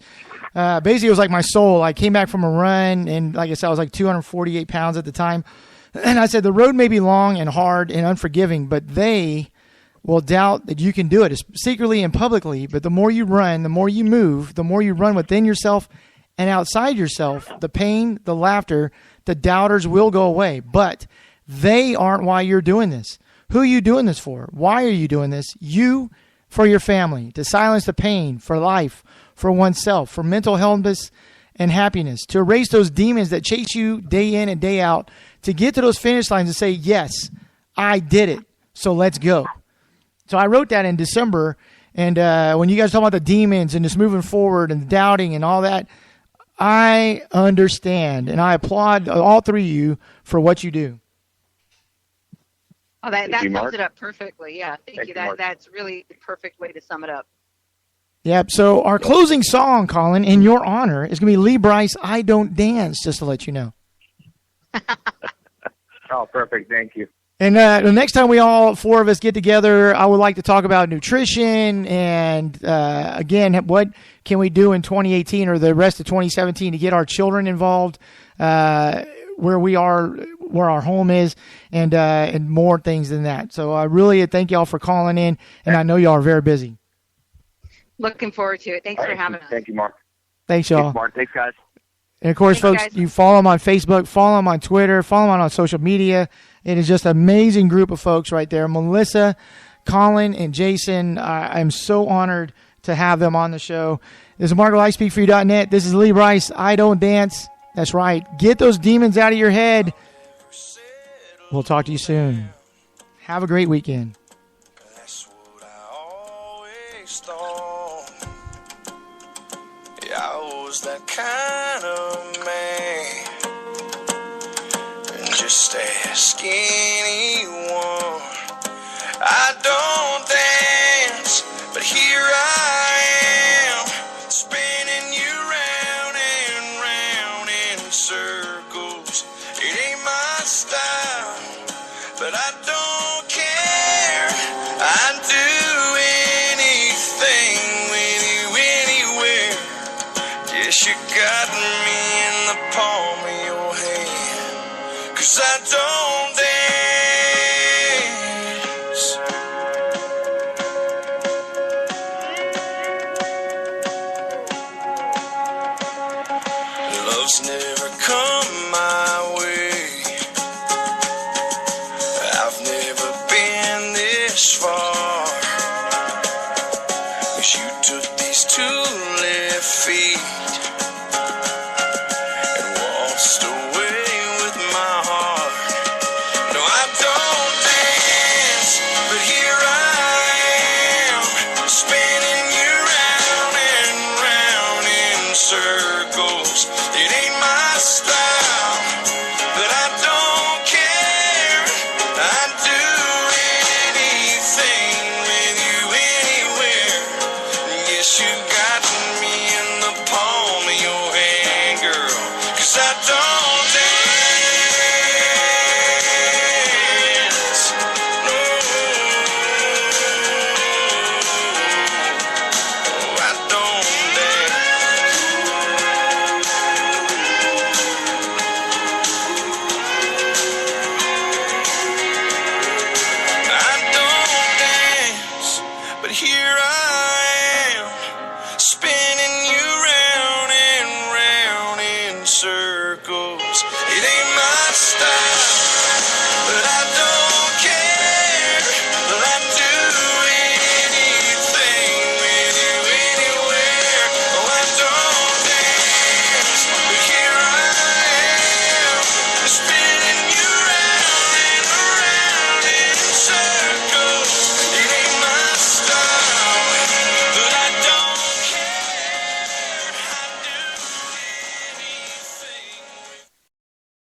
Basically, it was like my soul. I came back from a run, and like I said, I was like 248 pounds at the time. And I said, the road may be long and hard and unforgiving, but they will doubt that you can do it, secretly and publicly. But the more you run, the more you move, the more you run within yourself and outside yourself, the pain, the laughter, the doubters will go away. But they aren't why you're doing this. Who are you doing this for? Why are you doing this? You, for your family, to silence the pain, for life, for oneself, for mental health and happiness, to erase those demons that chase you day in and day out, to get to those finish lines and say, yes, I did it, so let's go. So I wrote that in December, and when you guys talk about the demons and just moving forward and doubting and all that, I understand, and I applaud all 3 of you for what you do. Oh, that you, sums it up perfectly. Yeah, thank you. That's really the perfect way to sum it up. Yep. So our closing song, Colin, in your honor, is going to be Lee Brice, I Don't Dance, just to let you know. Oh, perfect. Thank you. And the next time we all 4 of us get together, I would like to talk about nutrition and, again, what can we do in 2018 or the rest of 2017 to get our children involved, where we are, where our home is, and more things than that. So I really thank y'all for calling in, and I know y'all are very busy. Looking forward to it. Thanks for having us. Thank you, Mark. Thanks, y'all. Thanks, Mark. Thanks, guys. And, of course, Thanks, folks, guys. you follow them on Facebook, follow them on Twitter, follow them on social media. It is just an amazing group of folks right there. Melissa, Colin, and Jason, I'm so honored to have them on the show. This is Mark at ISpeakForYou.net. This is Lee Brice. I Don't Dance. That's right. Get those demons out of your head. We'll talk to you soon. Have a great weekend. That's what I always thought. Yeah, I was that kind of man. And just ask anyone. I don't dance, but here I am, spinning you round and round in circles. It ain't my style, but I don't care. I'd do anything with you anywhere. Yes, you got me in the palm of your hand, 'cause I don't